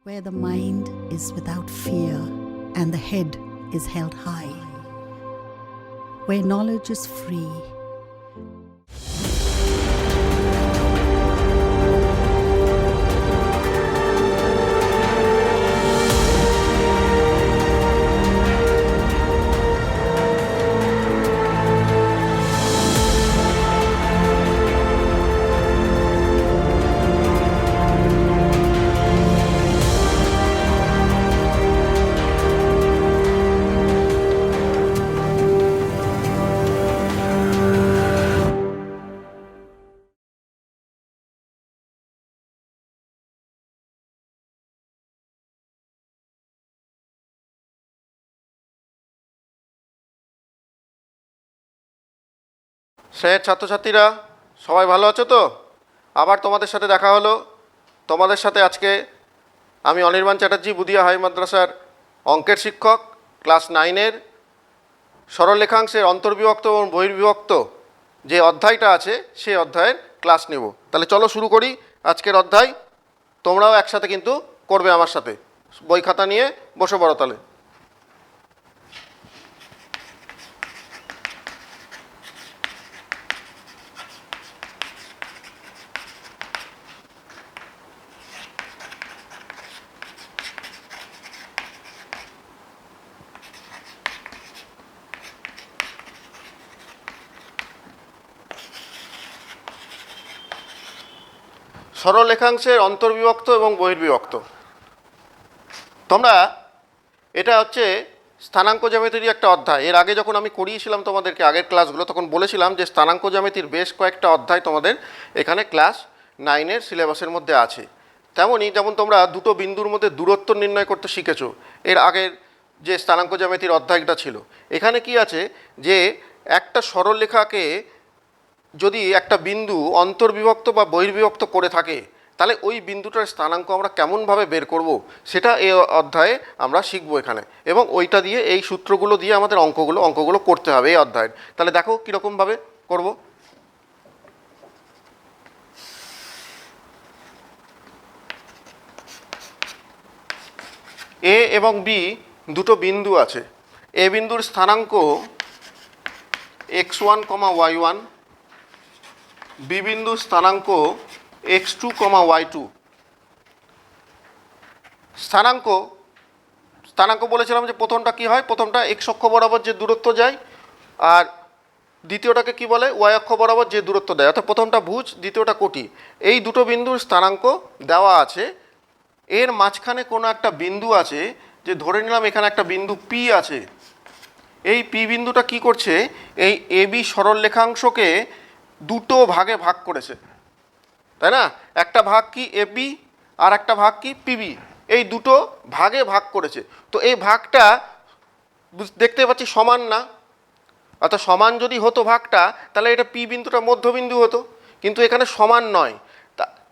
where the mind is without fear and the head is held high, where knowledge is free. Sir, ছাত্রছাত্রীরা সবাই ভালো আছো তো? আবার তোমাদের সাথে দেখা হলো। তোমাদের সাথে আজকে আমি অনির্বাণ চ্যাটার্জি, বুদিয়া হাই মাদ্রাসার অঙ্কের শিক্ষক, ক্লাস 9-এর সরলরেখাংশের অন্তর্বিভক্ত এবং বহির্বিভক্ত যে অধ্যায়টা আছে সেই অধ্যায়ের ক্লাস নেব। তাহলে চলো শুরু করি আজকের অধ্যায়। তোমরাও একসাথে কিন্তু করবে আমার সাথে। বই খাতা নিয়ে বসে পড়ো তাহলে। সরলরেখাংশের অন্তর্বিভক্ত এবং বহির্বিভক্ত। তোমরা এটা হচ্ছে স্থানাঙ্ক জ্যামিতির একটা অধ্যায়। এর আগে যখন আমি করিয়েছিলাম তোমাদেরকে আগের ক্লাসগুলো, তখন বলেছিলাম যে স্থানাঙ্ক জ্যামিতির বেশ কয়েকটা অধ্যায় তোমাদের এখানে ক্লাস 9-এর সিলেবাসের মধ্যে আছে। তেমনই যেমন তোমরা দুটো বিন্দুর মধ্যে দূরত্ব নির্ণয় করতে শিখেছো এর আগের যে স্থানাঙ্ক জ্যামিতির অধ্যায়টা ছিল। এখানে কি আছে যে একটা সরলরেখাকে যদি একটা বিন্দু অন্তর্বিভক্ত বা বহির্বিভক্ত করে থাকে, তাহলে ওই বিন্দুটার স্থানাঙ্ক আমরা কেমনভাবে বের করব সেটা এই অধ্যায়ে আমরা শিখবো এখানে। এবং ওইটা দিয়ে এই সূত্রগুলো দিয়ে আমাদের অঙ্কগুলো করতে হবে এই অধ্যায়ের। তাহলে দেখো কীরকমভাবে করব। এ এবং বি দুটো বিন্দু আছে। এ বিন্দুর স্থানাঙ্ক x1, y1, বি বিন্দুর স্থানাঙ্ক x2, y2। স্থানাঙ্ক বলেছিলাম যে প্রথমটা কি হয়, প্রথমটা x অক্ষ বরাবর যে দূরত্ব যায়, আর দ্বিতীয়টাকে কি বলে, y অক্ষ বরাবর যে দূরত্ব দেয়, অর্থাৎ প্রথমটা ভুজ, দ্বিতীয়টা কোটি। এই দুটো বিন্দুর স্থানাঙ্ক দেওয়া আছে। এর মাঝখানে কোনো একটা বিন্দু আছে, যে ধরে নিলাম এখানে একটা বিন্দু P আছে। এই P বিন্দুটা কি করছে, এই AB সরলরেখাংশকে দুটো ভাগে ভাগ করেছে, তাই না? একটা ভাগ কি AB আর একটা ভাগ কি PB, এই দুটো ভাগে ভাগ করেছে। তো এই ভাগটা দেখতে পাচ্ছি সমান না, অর্থাৎ সমান যদি হতো ভাগটা, তাহলে এটা P বিন্দুটা মধ্যবিন্দু হতো, কিন্তু এখানে সমান নয়।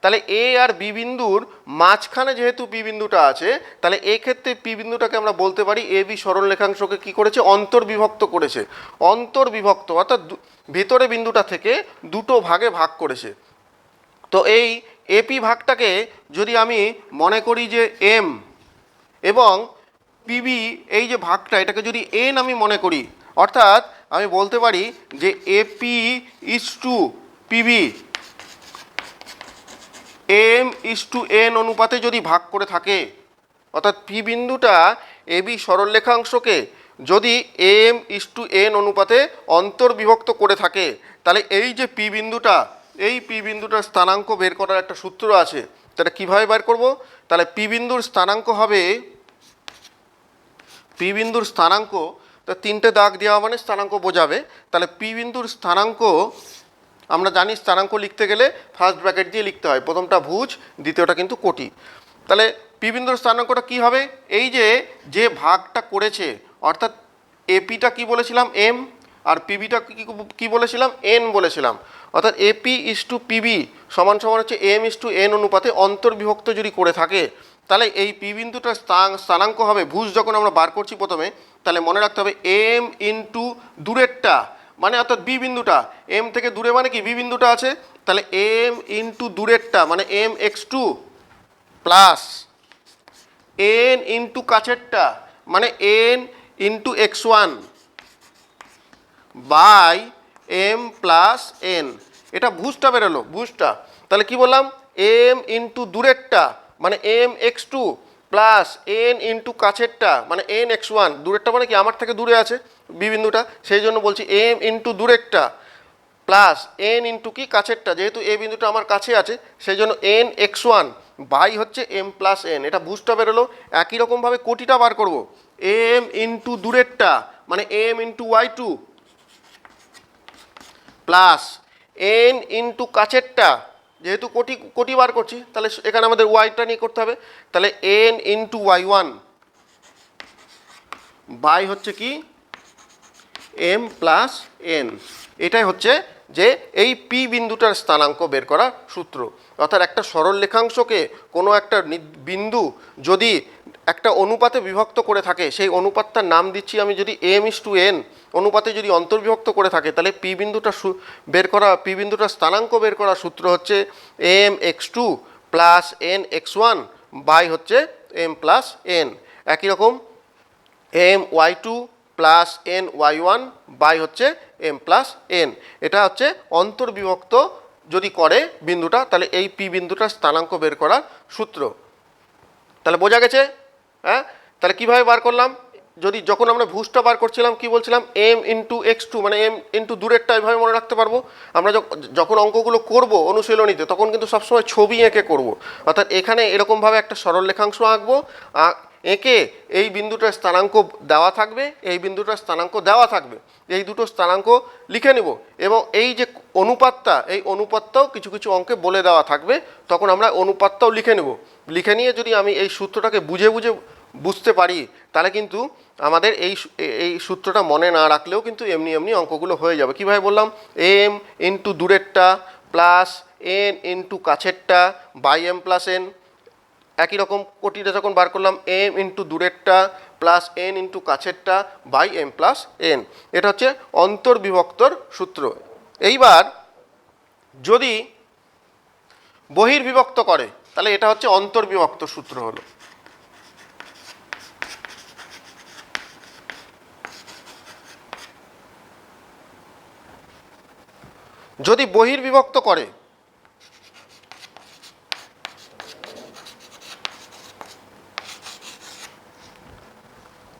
তাহলে এ আর বি বিন্দুর মাঝখানে যেহেতু পি বিন্দুটা আছে, তাহলে এক্ষেত্রে পি বিন্দুটাকে আমরা বলতে পারি এ বি সরলরেখাংশকে কী করেছে, অন্তর্বিভক্ত করেছে। অন্তর্বিভক্ত অর্থাৎ ভিতরে বিন্দুটা থেকে দুটো ভাগে ভাগ করেছে। তো এই এপি ভাগটাকে যদি আমি মনে করি যে এম, এবং পিবি এই যে ভাগটা, এটাকে যদি এন আমি মনে করি, অর্থাৎ আমি বলতে পারি যে AP is to PB M is to N অনুপাতে যদি ভাগ করে থাকে, অর্থাৎ পি বিন্দুটা এ বি সরলরেখাংশকে যদি এম ইজ টু এন অনুপাতে অন্তর্বিভক্ত করে থাকে, তাহলে এই যে পি বিন্দুটা, এই পি বিন্দুটার স্থানাঙ্ক বের করার একটা সূত্র আছে। তাহলে কীভাবে বের করব? তাহলে পি বিন্দুর স্থানাঙ্ক হবে, পি বিন্দুর স্থানাঙ্ক, তা তিনটে দাগ দেওয়া মানে স্থানাঙ্ক বোঝাবে। তাহলে পি বিন্দুর স্থানাঙ্ক আমরা জানি, স্থানাঙ্ক লিখতে গেলে ফার্স্ট ব্র্যাকেট দিয়ে লিখতে হয়, প্রথমটা ভুজ, দ্বিতীয়টা কিন্তু কোটি। তাহলে পি বিন্দুর স্থানাঙ্কটা কী হবে, এই যে ভাগটা করেছে, অর্থাৎ এপিটা কি বলেছিলাম এম, আর পিবিটা কী বলেছিলাম এন বলেছিলাম, অর্থাৎ এপি ইজ টু পিবি সমান সমান হচ্ছে এম ইজ টু এন অনুপাতে অন্তর্বিভক্ত যদি করে থাকে, তাহলে এই পি বিন্দুটার স্থানাঙ্ক হবে, ভুজ যখন আমরা বার করছি প্রথমে, তাহলে মনে রাখতে হবে এম ইন্টু দূরেরটা, মানে অর্থাৎ বি বিন্দুটা, এম থেকে দূরে মানে কি বি বিন্দুটা আছে, তাহলে এম ইন্টু দূরেরটা মানে m x2 plus n into কাছেরটা মানে n into x one by m plus N. এটা ভুজটা বেরোলো, ভুজটা। তাহলে কি বললাম, এম ইন্টু দূরেরটা মানে m x two plus n into কাছেরটা মানে এন এক্স ওয়ান। দূরেরটা মানে কি আমার থেকে দূরে আছে বি বিন্দুটা, সেই জন্য বলছি এম ইন্টু দূরেরটা প্লাস এন ইন্টু কি কাছেরটা, যেহেতু এ বিন্দুটা আমার কাছে আছে সেই জন্য এন এক্স ওয়ান বাই হচ্ছে এম প্লাস এন। এটা ভুজটা বেরোলো। একই রকমভাবে কোটিটা বার করব, এম ইন্টু দূরেরটা মানে m into y two plus n into কাছেরটা, যেহেতু কোটি কোটি বার করছি তাহলে এখানে আমাদের ওয়াইটা নিয়ে করতে হবে, তাহলে N into Y one by হচ্ছে কি এম প্লাস এন। এটাই হচ্ছে যে এই পি বিন্দুটার স্থানাঙ্ক বের করার সূত্র। অর্থাৎ একটা সরল রেখাংশকে কোনো একটা বিন্দু যদি একটা অনুপাতে বিভক্ত করে থাকে, সেই অনুপাতটার নাম দিচ্ছি আমি যদি এম ইস টু এন অনুপাতে যদি অন্তর্বিভক্ত করে থাকে, তাহলে পি বিন্দুটা বের করা, পি বিন্দুটার স্থানাঙ্ক বের করার সূত্র হচ্ছে M x two plus N x one by হচ্ছে এম প্লাস এন। একই রকম M Y two plus N Y one by হচ্ছে এম প্লাস এন। এটা হচ্ছে অন্তর্বিভক্ত যদি করে বিন্দুটা, তাহলে এই পি বিন্দুটার স্থানাঙ্ক বের করার সূত্র। তাহলে বোঝা গেছে? হ্যাঁ, তাহলে কীভাবে বার করলাম, যদি যখন আমরা ভুজটা বার করছিলাম কি বলছিলাম, এম ইন্টু এক্স টু মানে এম ইন্টু দূরেরটা এভাবে মনে রাখতে পারবো। আমরা যখন অঙ্কগুলো করব অনুশীলনীতে তখন কিন্তু সবসময় ছবি এঁকে করব। অর্থাৎ এখানে এরকমভাবে একটা সরল রেখাংশ আঁকবো, এঁকে এই বিন্দুটার স্থানাঙ্ক দেওয়া থাকবে, এই বিন্দুটার স্থানাঙ্ক দেওয়া থাকবে, এই দুটো স্থানাঙ্ক লিখে নেব এবং এই যে অনুপাতটা, এই অনুপাতটাও কিছু কিছু অঙ্কে বলে দেওয়া থাকবে, তখন আমরা অনুপাতটাও লিখে নেব। লিখে নিয়ে যদি আমি এই সূত্রটাকে বুঝে বুঝে বুঝতে পারি তাহলে কিন্তু আমাদের এই সূত্রটা মনে না রাখলেও কিন্তু এমনি এমনি অঙ্কগুলো হয়ে যাবে। কীভাবে বললাম, এম ইন্টু দূরেরটা প্লাস এন ইন্টু কাছেরটা বাই এম প্লাস এন। একই রকম কোটিটা যখন বার করলাম, এম ইন্টু দূরেরটা প্লাস এন ইন্টু কাছেরটা বাই এম প্লাস এন। এটা হচ্ছে অন্তর্বিভক্তর সূত্র। এইবার যদি বহির্বিভক্ত করে তাহলে এটা হচ্ছে অন্তর্বিভক্ত সূত্র হলো। যদি বহির্বিভক্ত করে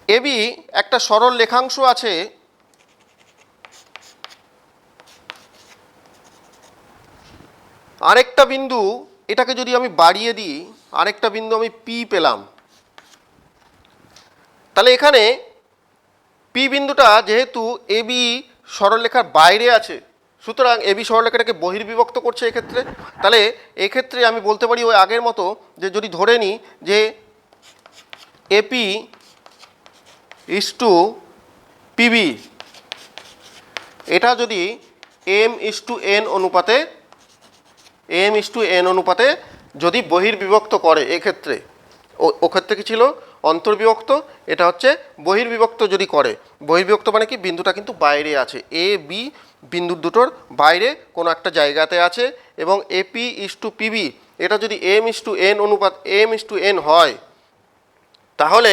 এবি একটা সরল রেখাংশ আছে, আরেকটা বিন্দু এটাকে যদি আমি বাড়িয়ে দিই, আরেকটা বিন্দু আমি পি পেলাম, তাহলে এখানে পি বিন্দুটা যেহেতু এবি সরলরেখার বাইরে আছে, সুতরাং এবি সরলরেখাটাকে বহির্বিভক্ত করছে এক্ষেত্রে। তাহলে এক্ষেত্রে আমি বলতে পারি ওই আগের মতো, যে যদি ধরে নিই যে এপি ইস টু পিবি, এটা যদি এম ইস টু এন অনুপাতে যদি বহির্বিভক্ত করে, এক্ষেত্রে ও ক্ষেত্রে কী ছিল, অন্তর্বিভক্ত, এটা হচ্ছে বহির্বিভক্ত যদি করে। বহির্বিভক্ত মানে কি, বিন্দুটা কিন্তু বাইরে আছে, এ বি বিন্দু দুটোর বাইরে কোনো একটা জায়গাতে আছে, এবং এপি ইস টু পিবি এটা যদি এম ইস টু এন অনুপাত এম ইস টু এন হয়, তাহলে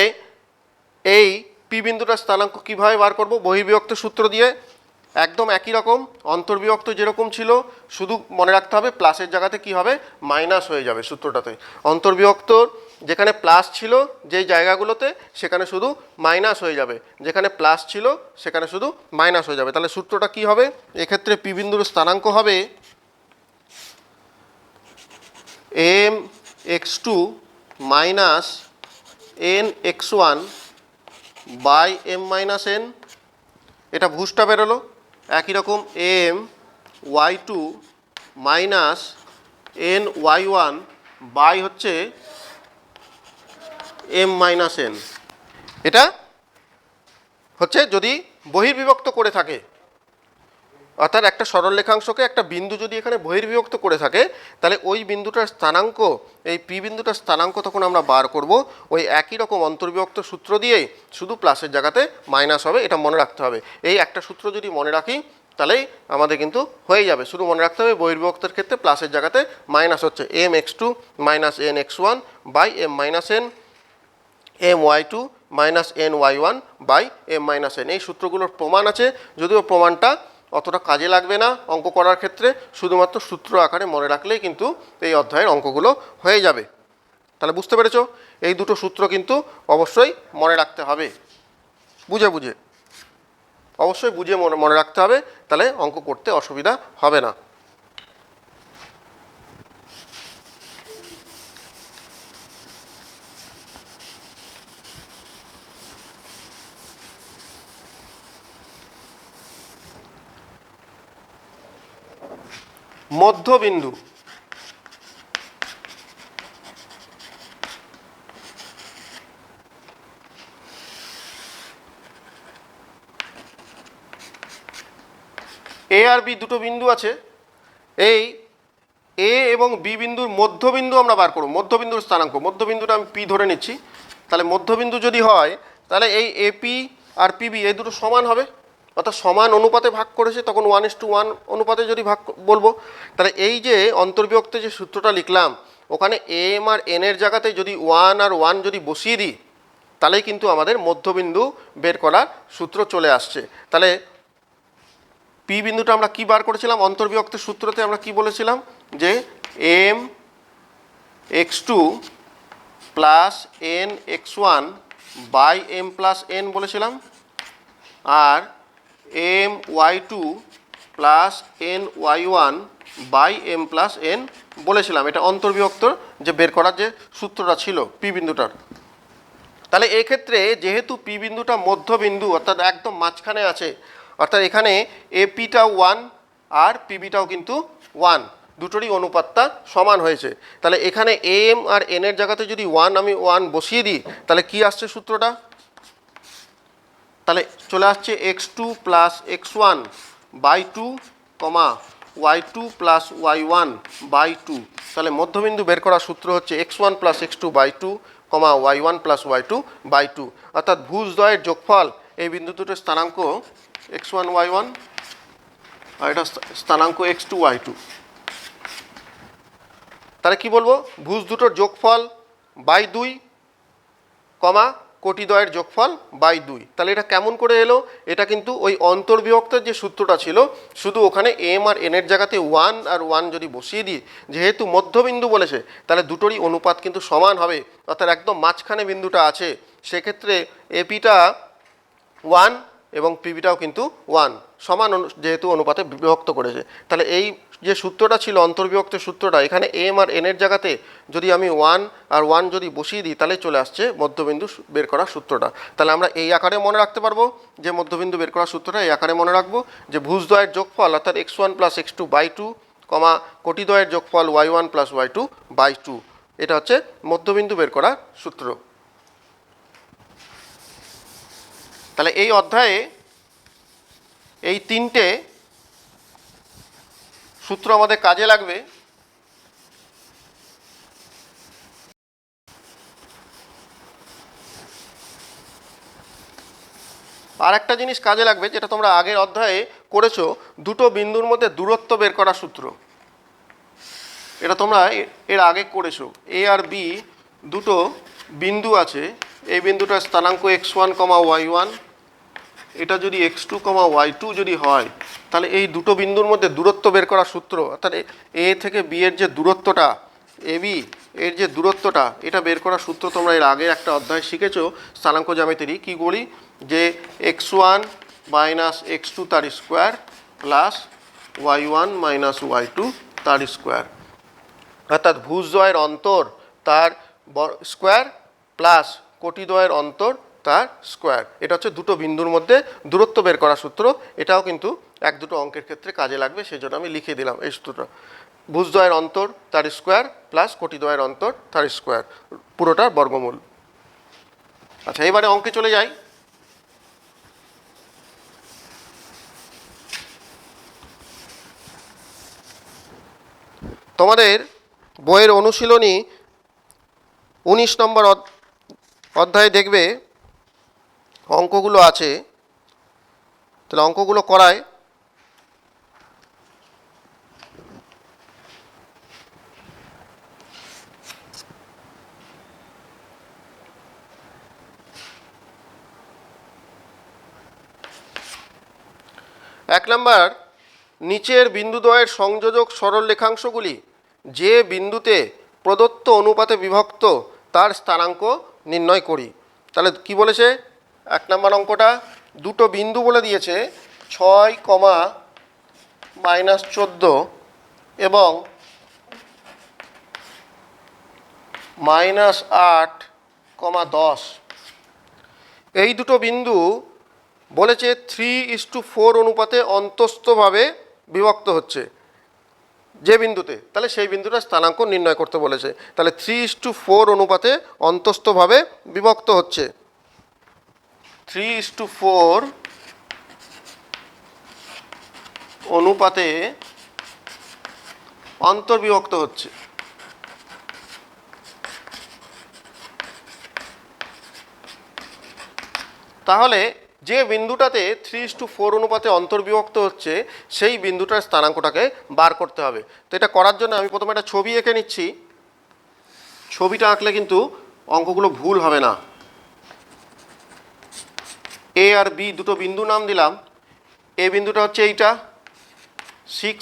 এই পি বিন্দুটার স্থানাঙ্ক কীভাবে বার করব, বহির্বিভক্ত সূত্র দিয়ে। একদম একই রকম, অন্তর্বিভক্ত যেরকম ছিল, শুধু মনে রাখতে হবে প্লাসের জায়গাতে কি হবে, মাইনাস হয়ে যাবে সূত্রটাতে। অন্তর্বিভক্ত যেখানে প্লাস ছিল যেই জায়গাগুলোতে, সেখানে শুধু মাইনাস হয়ে যাবে, যেখানে প্লাস ছিল সেখানে শুধু মাইনাস হয়ে যাবে। তাহলে সূত্রটা কি হবে, এক্ষেত্রে পি বিন্দুর স্থানাঙ্ক হবে M x two minus N x one by M minus N. এটা ভুজটা বেরোলো। একই রকম M Y two minus N Y one by হচ্ছে এম মাইনাস এন। এটা হচ্ছে যদি বহির্বিভক্ত করে থাকে, অর্থাৎ একটা সরল রেখাংশকে একটা বিন্দু যদি এখানে বহির্বিভক্ত করে থাকে, তাহলে ওই বিন্দুটার স্থানাঙ্ক, এই পি বিন্দুটার স্থানাঙ্ক তখন আমরা বার করব ওই একই রকম অন্তর্বিভক্ত সূত্র দিয়েই, শুধু প্লাসের জায়গাতে মাইনাস হবে, এটা মনে রাখতে হবে। এই একটা সূত্র যদি মনে রাখি তাহলেই আমাদের কিন্তু হয়ে যাবে। শুধু মনে রাখতে হবে বহির্বিভক্তের ক্ষেত্রে প্লাসের জায়গাতে মাইনাস হচ্ছে M x two minus N x one by M minus N. M Y two minus N Y one by M minus N. এই সূত্রগুলোর প্রমাণ আছে, যদিও প্রমাণটা অতটা কাজে লাগবে না অঙ্ক করার ক্ষেত্রে, শুধুমাত্র সূত্র আকারে মনে রাখলেই কিন্তু এই অধ্যায়ের অঙ্কগুলো হয়ে যাবে। তাহলে বুঝতে পেরেছো, এই দুটো সূত্র কিন্তু অবশ্যই মনে রাখতে হবে, বুঝে বুঝে, অবশ্যই বুঝে মনে রাখতে হবে, তাহলে অঙ্ক করতে অসুবিধা হবে না। মধ্যবিন্দু, এ আর বি দুটো বিন্দু আছে, এই এ এবং বি বিন্দুর মধ্যবিন্দু আমরা বার করব, মধ্যবিন্দুর স্থানাঙ্ক। মধ্যবিন্দুটা আমি পি ধরে নিচ্ছি, তাহলে মধ্যবিন্দু যদি হয় তাহলে এই এপি আর পিবি এই দুটো সমান হবে, অর্থাৎ সমান অনুপাতে ভাগ করেছে, তখন 1:1 অনুপাতে যদি ভাগ বলবো, তাহলে এই যে অন্তর্বিভক্ত যে সূত্রটা লিখলাম, ওখানে এম আর এন এর জায়গাতে যদি 1 আর 1 যদি বসিয়ে দিই, তাহলেই কিন্তু আমাদের মধ্যবিন্দু বের করার সূত্র চলে আসছে। তাহলে পি বিন্দুটা আমরা কি বার করেছিলাম অন্তর্বিভক্তের সূত্রতে, আমরা কি বলেছিলাম যে m x two plus N x one by m plus n বলেছিলাম, আর m Y two plus N Y one by m plus n বলেছিলাম। এটা অন্তর্বিভক্ত যে বের করার যে সূত্রটা ছিল পি বিন্দুটার। তাহলে এক্ষেত্রে যেহেতু পি বিন্দুটা মধ্যবিন্দু, অর্থাৎ একদম মাঝখানে আছে, অর্থাৎ এখানে এপিটাও 1 আর পিবিটাও কিন্তু 1, দুটোরই অনুপাতটা সমান হয়েছে। তাহলে এখানে এম আর এন এর জায়গাতে যদি 1 আমি 1 বসিয়ে দিই, তাহলে কি আসছে সূত্রটা, তাহলে চলে আসছে X two plus X one by two comma Y two plus Y one by two. তাহলে মধ্যবিন্দু বের করার সূত্র হচ্ছে X one plus x two by two comma Y one plus Y two by two, অর্থাৎ ভুজদ্বয়ের যোগফল এই বিন্দু দুটোর স্থানাঙ্ক এক্স ওয়ান ওয়াই ওয়ান আর এটা স্থানাঙ্ক এক্স টু ওয়াই টু। তাহলে কি বলবো, ভুজ দুটোর যোগফল বাই 2 কমা কোটিদ্বয়ের যোগফল বাই 2। তাহলে এটা কেমন করে এলো, এটা কিন্তু ওই অন্তর্বিভক্তের যে সূত্রটা ছিল, শুধু ওখানে এম আর এন এর জায়গাতে 1 আর 1 যদি বসিয়ে দিই, যেহেতু মধ্যবিন্দু বলেছে, তাহলে দুটোরই অনুপাত কিন্তু সমান হবে, অর্থাৎ একদম মাঝখানে বিন্দুটা আছে, সেক্ষেত্রে এপিটা 1 এবং পিবিটাও কিন্তু 1, সমান যেহেতু অনুপাতে বিভক্ত করেছে। তাহলে এই যে সূত্রটা ছিল অন্তর্বিভক্তের সূত্রটা, এখানে এম আর এন এর জায়গাতে যদি আমি 1 আর 1 যদি বসিয়ে দিই, তাহলে চলে আসছে মধ্যবিন্দু বের করার সূত্রটা। তাহলে আমরা এই আকারে মনে রাখতে পারবো যে মধ্যবিন্দু বের করার সূত্রটা এই আকারে মনে রাখবো যে ভুজদ্বয়ের যোগফল অর্থাৎ x one plus x two by two comma কোটিদ্বয়ের যোগফল y one plus Y two by two, এটা হচ্ছে মধ্যবিন্দু বের করার সূত্র। তাহলে এই অধ্যায়ে এই তিনটে সূত্র আমাদের কাজে লাগবে। আর একটা জিনিস কাজে লাগবে, যেটা তোমরা আগের অধ্যায়ে করেছো, দুটো বিন্দুর মধ্যে দূরত্ব বের করার সূত্র। এটা তোমরা এর আগে করেছো। এ আর বি দুটো বিন্দু আছে, এই বিন্দুটার স্থানাঙ্ক X one comma Y one, এটা যদি X two comma Y two যদি হয়, তাহলে এই দুটো বিন্দুর মধ্যে দূরত্ব বের করার সূত্র, অর্থাৎ এ থেকে বি এর যে দূরত্বটা, এ বি এর যে দূরত্বটা, এটা বের করার সূত্র তোমরা এর আগে একটা অধ্যায় শিখেছো স্থানাঙ্ক জ্যামিতির। কি বলি, যে x one minus x two তার square plus Y one minus y two তার স্কোয়ার, অর্থাৎ ভুজদ্বয়ের অন্তর তার স্কোয়ার প্লাস কোটিদ্বয়ের অন্তর তার স্কোয়ার। এটা হচ্ছে দুটো বিন্দুর মধ্যে দূরত্ব বের করার সূত্র। এটাও কিন্তু এক দুটো অঙ্কের ক্ষেত্রে কাজে লাগবে, সেই জন্য আমি লিখে দিলাম এই সূত্রটা। ভুজদ্বয়ের অন্তর তার স্কোয়ার প্লাস কোটিদ্বয়ের অন্তর তার স্কোয়ার, পুরোটার বর্গমূল। আচ্ছা, এবারে অঙ্কে চলে যাই। তোমাদের বইয়ের অনুশীলনী 19 নম্বর অধ্যায়ে দেখবে অঙ্কগুলো আছে, তাহলে অঙ্কগুলো করায়। 1 নাম্বার, নিচের বিন্দুদ্বয়ের সংযোজক সরল রেখাংশগুলি যে বিন্দুতে প্রদত্ত অনুপাতে বিভক্ত তার স্থানাঙ্ক নির্ণয় করি। তাহলে কি বলেছে 1 নাম্বার অঙ্কটা? দুটো বিন্দু বলে দিয়েছে, 6, -14 এবং -8, 10। এই দুটো বিন্দু বলেছে 3:4 অনুপাতে অন্তস্থভাবে বিভক্ত হচ্ছে যে বিন্দুতে, তাহলে সেই বিন্দুটা স্থানাঙ্ক নির্ণয় করতে বলেছে। তাহলে 3:4 অনুপাতে অন্তস্থভাবে বিভক্ত হচ্ছে, 3:4 অনুপাতে অন্তর্বিভক্ত হচ্ছে। তাহলে যে বিন্দুটাতে 3:4 অনুপাতে অন্তর্বিভক্ত হচ্ছে সেই বিন্দুটার স্থানাঙ্কটাকে বার করতে হবে। তো এটা করার জন্য আমি প্রথমে একটা ছবি এঁকে নিচ্ছি। ছবিটা আঁকলে কিন্তু অঙ্কগুলো ভুল হবে না। এ আর বি দুটো বিন্দু নাম দিলাম। এ বিন্দুটা হচ্ছে এইটা 6,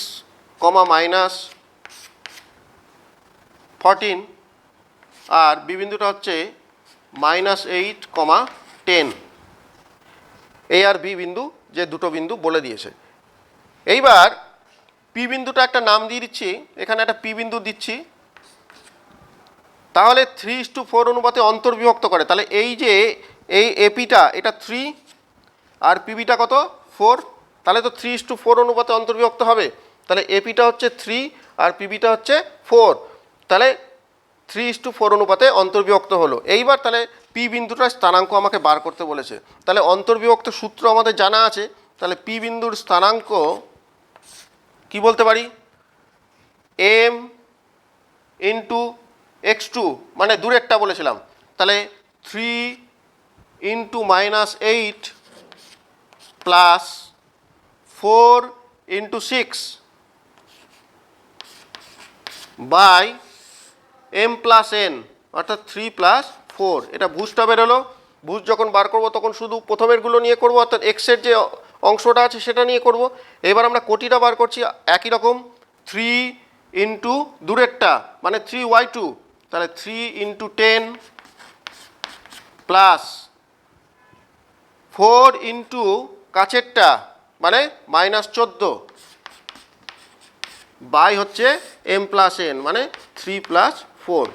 -14, আর বি বিন্দুটা হচ্ছে -8, 10। এ আর বি বিন্দু যে দুটো বিন্দু বলে দিয়েছে। এইবার পি বিন্দুটা একটা নাম দিয়ে দিচ্ছি, এখানে একটা পি বিন্দু দিচ্ছি। তাহলে 3:4 অনুপাতে অন্তর্বিভক্ত করে, তাহলে এই যে এই এপিটা এটা 3 আর পিবিটা কত 4, তাহলে তো 3:4 অনুপাতে অন্তর্বিভক্ত হবে। তাহলে এপিটা হচ্ছে 3 আর পিবিটা হচ্ছে 4, তাহলে 3:4 অনুপাতে অন্তর্বিভক্ত হলো। এইবার তাহলে পি বিন্দুটার স্থানাঙ্ক আমাকে বার করতে বলেছে। তাহলে অন্তর্বিভক্ত সূত্র আমাদের জানা আছে। তাহলে পি বিন্দুর স্থানাঙ্ক কি বলতে পারি? m ইন্টু x2, মানে দূরেরটা বলেছিলাম। তাহলে 3 × -8 plus 4 × 6 by m plus n, অর্থাৎ 3 + 4। এটা ভুজটা বেরোলো। ভুজ যখন বার করব তখন শুধু প্রথমেরগুলো নিয়ে করব, অর্থাৎ এক্সের যে অংশটা আছে সেটা নিয়ে করব। এবার আমরা কোটিটা বার করছি একই রকম, 3 ইন্টু দূরেরটা মানে 3y2, তাহলে 3 × 10 প্লাস 4 ইন্টু কাছেরটা মানে -14 বাই হচ্ছে m প্লাস n মানে 3 + 4।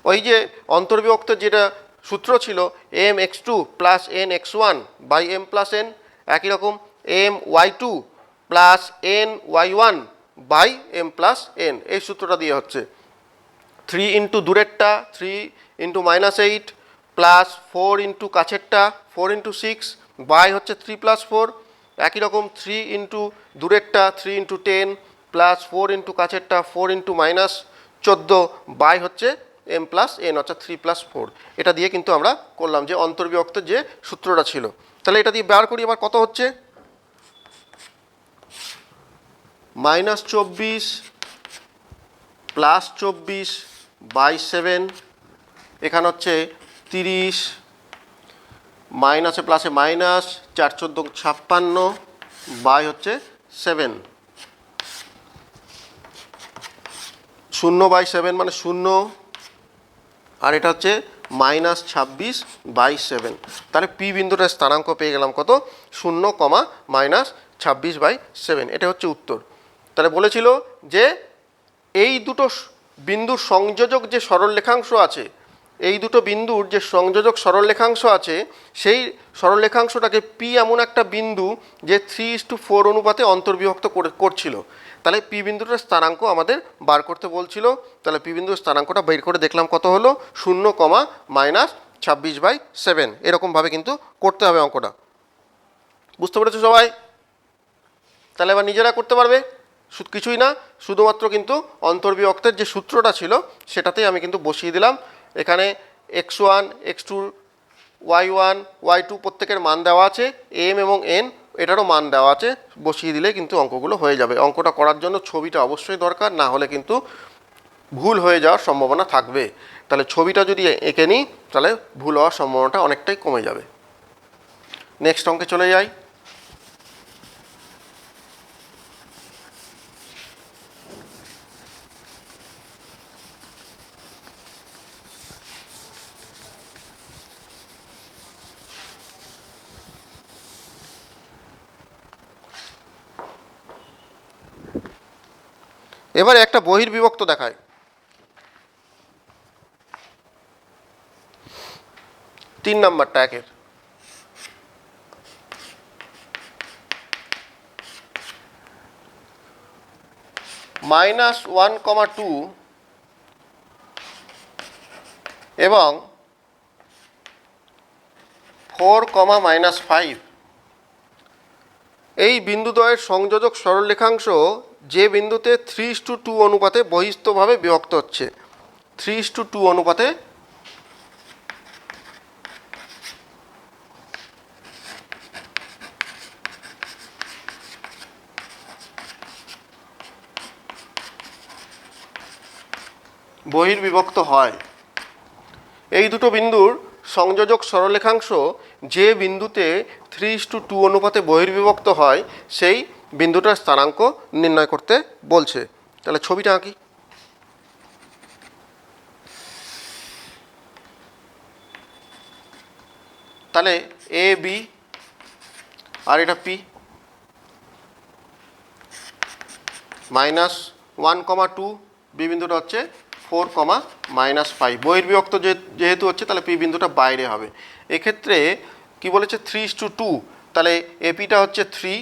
ওই যে অন্তর্বিভক্ত যেটা সূত্র ছিল mx2 plus nx1 by m plus n, একই রকম my2 plus ny1 by m plus n, এই সূত্রটা দিয়ে হচ্ছে 3 ইন্টু দূরেরটা 3 ইন্টু -8 প্লাস 4 ইন্টু কাছেরটা 4 × 6 বাই হচ্ছে 3 + 4। একই রকম 3 ইন্টু দূরেরটা 3 × 10 প্লাস 4 ইন্টু কাছেরটা 4 × -14 বাই হচ্ছে m প্লাস n, অর্থাৎ 3 + 4। এটা দিয়ে কিন্তু আমরা করলাম যে অন্তর্বিভক্ত যে সূত্রটা ছিল। তাহলে এটা দিয়ে বার করি আবার কত হচ্ছে, -24 প্লাস 24 বাই 7, এখানে হচ্ছে 30, মাইনাসে প্লাসে মাইনাস 4 × 14 = 56 বাই হচ্ছে 7, 0/7 মানে 0, আর এটা হচ্ছে -26 বাই 7। তাহলে পি বিন্দুটার স্থানাঙ্ক পেয়ে গেলাম কত, 0, -26 বাই 7। এটা হচ্ছে উত্তর। তাহলে বলেছিল যে এই দুটো বিন্দুর সংযোজক যে সরলরেখাংশ আছে, এই দুটো বিন্দুর যে সংযোজক সরলরেখাংশ আছে সেই সরলরেখাংশটাকে পি এমন একটা বিন্দু যে 3:4 অনুপাতে অন্তর্বিভক্ত করছিল। তাহলে পি বিন্দুটার স্থানাঙ্ক আমাদের বার করতে বলছিল। তাহলে পি বিন্দুর স্থানাঙ্কটা বের করে দেখলাম কত হলো, 0, -26 বাই 7। এরকমভাবে কিন্তু করতে হবে অঙ্কটা। বুঝতে পেরেছো সবাই? তাহলে এবার নিজেরা করতে পারবে, কিছুই না, শুধুমাত্র কিন্তু অন্তর্বিভক্তের যে সূত্রটা ছিল সেটাতেই আমি কিন্তু বসিয়ে দিলাম। এখানে x1, x2, y1, y2 প্রত্যেকের মান দেওয়া আছে, m এবং n এটারও মান দেওয়া আছে, বসিয়ে দিলে কিন্তু অঙ্কগুলো হয়ে যাবে। অঙ্কটা করার জন্য ছবিটা অবশ্যই দরকার, না হলে কিন্তু ভুল হয়ে যাওয়ার সম্ভাবনা থাকবে। তাহলে ছবিটা যদি এঁকে নিই তাহলে ভুল হওয়ার সম্ভাবনাটা অনেকটাই কমে যাবে। নেক্সট অঙ্কে চলে যাই। এবারে একটা বহির্বিভক্ত দেখায়। তিন নাম্বারটা একের। -1,2 এবং 4,-5 এই বিন্দুদ্বয়ের সংযোজক সরলরেখাংশ যে বিন্দুতে 3:2 অনুপাতে বহিস্থভাবে বিভক্ত হচ্ছে। 3:2 অনুপাতে বহির্বিভক্ত হয়। এই দুটো বিন্দুর সংযোজক সরলরেখাংশ যে বিন্দুতে 3:2 অনুপাতে বহির্বিভক্ত হয় সেই বিন্দুটার স্থানাঙ্ক নির্ণয় করতে বলছে। তাহলে ছবিটা আঁকি। তাহলে এ বি আর এটা পি, -1,2 বি বিন্দুটা হচ্ছে 4,-5। বহির্বিভক্ত যেহেতু হচ্ছে তাহলে পি বিন্দুটা বাইরে হবে। এক্ষেত্রে কি বলেছে 3:2, তাহলে এপিটা হচ্ছে 3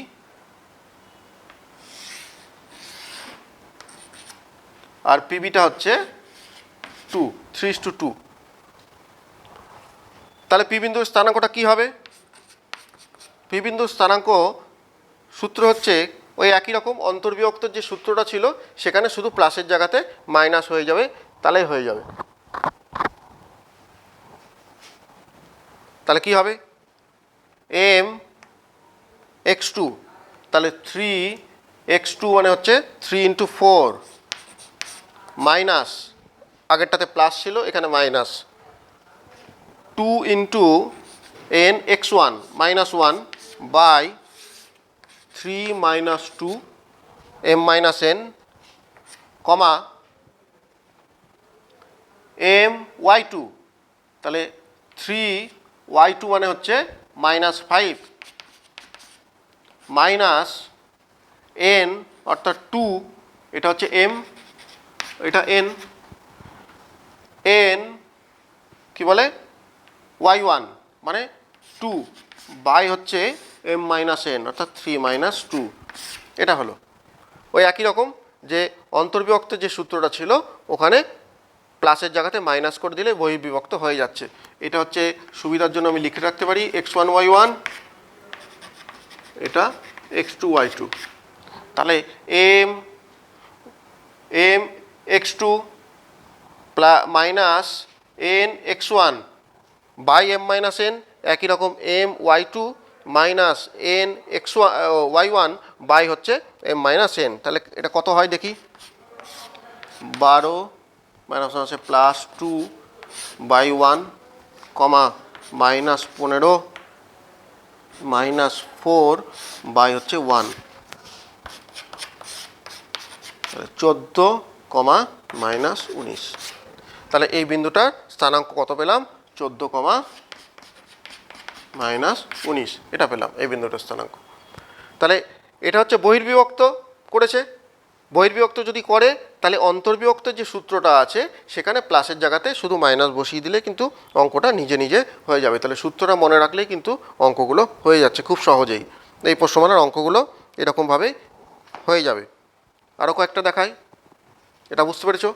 আর পিবিটা হচ্ছে 2, 3:2। তাহলে পি বিন্দুর স্থানাঙ্কটা কি হবে? পি বিন্দুর স্থানাঙ্ক সূত্র হচ্ছে ওই একই রকম, অন্তর্বিভক্তর যে সূত্রটা ছিল সেখানে শুধু প্লাসের জায়গাতে মাইনাস হয়ে যাবে, তাহলেই হয়ে যাবে। তাহলে কি হবে? mx2, তাহলে 3x2 মানে হচ্ছে 3 × 4 মাইনাস, আগেরটাতে প্লাস ছিল এখানে minus, 2 × nx1 -1 by 3 - 2 m - n comma my2, তাহলে 3y2 মানে হচ্ছে -5 মাইনাস n অর্থাৎ 2, এটা হচ্ছে m, এটা n, n কি বলে y1 মানে 2 বাই হচ্ছে m - n অর্থাৎ 3 - 2। এটা হলো ওই একই রকম যে অন্তর্বিভক্ত যে সূত্রটা ছিল ওখানে প্লাসের জায়গাতে মাইনাস করে দিলে বহির্বিভক্ত হয়ে যাচ্ছে। এটা হচ্ছে সুবিধার জন্য আমি লিখে রাখতে পারি x1 y1, এটা x2 y2। তাহলে m x2 minus n x1 by m - n, একই রকম m y2 minus n x1 y1 by হচ্ছে m - n। তাহলে এটা কত হয় দেখি, 12 -1 আছে +2 বাই 1 কমা -15 -4 বাই হচ্ছে 1, 14, -19। তাহলে এই বিন্দুটার স্থানাঙ্ক কত পেলাম? 14, -19 এটা পেলাম এই বিন্দুটার স্থানাঙ্ক। তাহলে এটা হচ্ছে বহির্বিভক্ত করেছে। বহির্বিভক্ত যদি করে তাহলে অন্তর্বিভক্ত যে সূত্রটা আছে সেখানে প্লাসের জায়গাতে শুধু মাইনাস বসিয়ে দিলে কিন্তু অঙ্কটা নিজে নিজে হয়ে যাবে। তাহলে সূত্রটা মনে রাখলেই কিন্তু অঙ্কগুলো হয়ে যাচ্ছে খুব সহজেই। এই প্রশ্নমালার অঙ্কগুলো এরকমভাবেই হয়ে যাবে। আরও কয়েকটা দেখাই, এটা বুঝতে পেরেছো?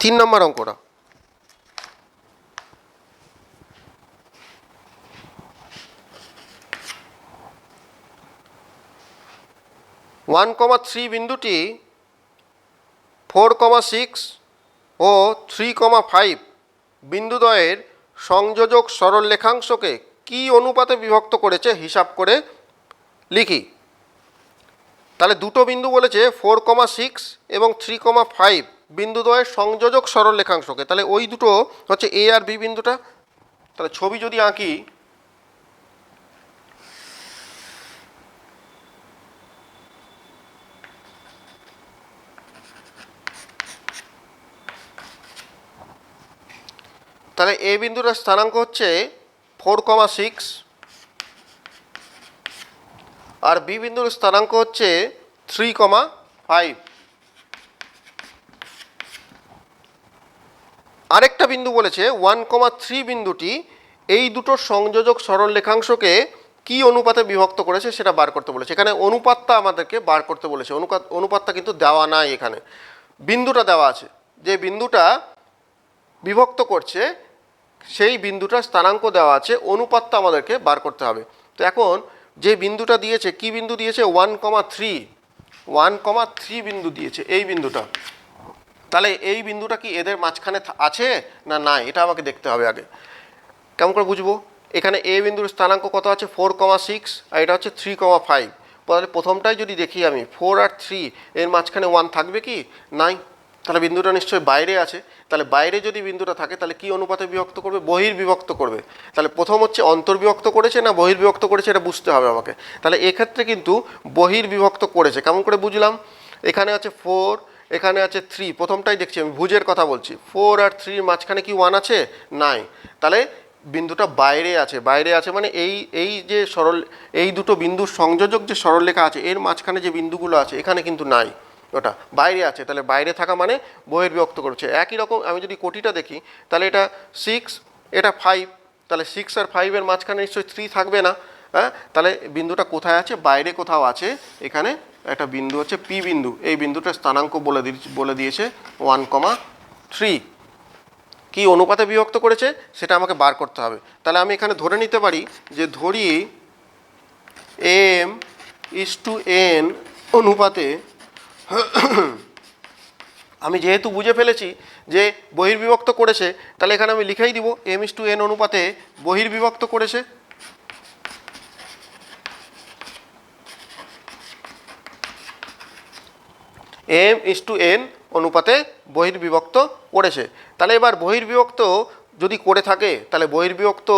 তিন নম্বর অঙ্কটা, (1,3) বিন্দুটি 4,6 ও 3,5 বিন্দুদ্বয়ের সংযোজক সরলরেখাংশকে কি অনুপাতে বিভক্ত করেছে হিসাব করে লিখি। তাহলে দুটো বিন্দু বলেছে 4,6 এবং 3,5 বিন্দুদ্বয়ের সংযোজক সরলরেখাংশকে, তাহলে ওই দুটো হচ্ছে এ আর বি বিন্দুটা, তাহলে ছবি যদি আঁকি, তাহলে এ বিন্দুটার স্থানাঙ্ক হচ্ছে 4,6 আর বি বিন্দুর স্থানাঙ্ক হচ্ছে 3,5। আরেকটা বিন্দু বলেছে 1,3 বিন্দুটি এই দুটোর সংযোজক সরল রেখাংশকে কি অনুপাতে বিভক্ত করেছে সেটা বার করতে বলেছে। এখানে অনুপাতটা আমাদেরকে বার করতে বলেছে। অনুপাতটা কিন্তু দেওয়া নাই, এখানে বিন্দুটা দেওয়া আছে। যে বিন্দুটা বিভক্ত করছে সেই বিন্দুটার স্থানাঙ্ক দেওয়া আছে, অনুপাতটা আমাদেরকে বার করতে হবে। তো এখন যে বিন্দুটা দিয়েছে, কি বিন্দু দিয়েছে? 1,3 বিন্দু দিয়েছে, এই বিন্দুটা। তাহলে এই বিন্দুটা কি এদের মাঝখানে আছে না নাই, এটা আমাকে দেখতে হবে আগে। কেমন করে বুঝবো? এখানে এ বিন্দুর স্থানাঙ্ক কত আছে? 4,6 আর এটা হচ্ছে 3,5। তাহলে প্রথমটাই যদি দেখি আমি 4 আর 3 এর মাঝখানে 1 থাকবে কি? নাই। তাহলে বিন্দুটা নিশ্চয়ই বাইরে আছে। তাহলে বাইরে যদি বিন্দুটা থাকে তাহলে কি অনুপাতে বিভক্ত করবে? বহির্বিভক্ত করবে। তাহলে প্রথম হচ্ছে অন্তর্বিভক্ত করেছে না বহির্বিভক্ত করেছে, এটা বুঝতে হবে আমাকে। তাহলে এক্ষেত্রে কিন্তু বহির্বিভক্ত করেছে। কেমন করে বুঝলাম? এখানে আছে 4, এখানে আছে 3, প্রথমটাই দেখছি আমি, ভুজের কথা বলছি। 4 আর 3 মাঝখানে কি 1 আছে? নাই। তাহলে বিন্দুটা বাইরে আছে। বাইরে আছে মানে এই যে এই দুটো বিন্দুর সংযোজক যে সরলরেখা আছে এর মাঝখানে যে বিন্দুগুলো আছে এখানে কিন্তু নাই, ওটা বাইরে আছে। তাহলে বাইরে থাকা মানে বহির্বিভক্ত করছে। একই রকম আমি যদি কোটিটা দেখি তাহলে এটা 6, এটা 5, তাহলে 6 আর 5 এর মাঝখানে নিশ্চয়ই 3 থাকবে না। হ্যাঁ, তাহলে বিন্দুটা কোথায় আছে? বাইরে কোথাও আছে। এখানে একটা বিন্দু হচ্ছে পি বিন্দু, এই বিন্দুটার স্থানাঙ্ক বলে দিয়েছে 1,3। কি অনুপাতে বিভক্ত করেছে সেটা আমাকে বার করতে হবে। তাহলে আমি এখানে ধরে নিতে পারি যে ধরি m/n অনুপাতে আমি যেহেতু বুঝে ফেলেছি যে বহির্বিভক্ত করেছে, তাহলে এখানে আমি লিখেই দিব m/n অনুপাতে বহির্বিভক্ত করেছে। m/n অনুপাতে বহির্বিভক্ত করেছে। তাহলে এবার বহির্বিভক্ত যদি করে থাকে তাহলে বহির্বিভক্ত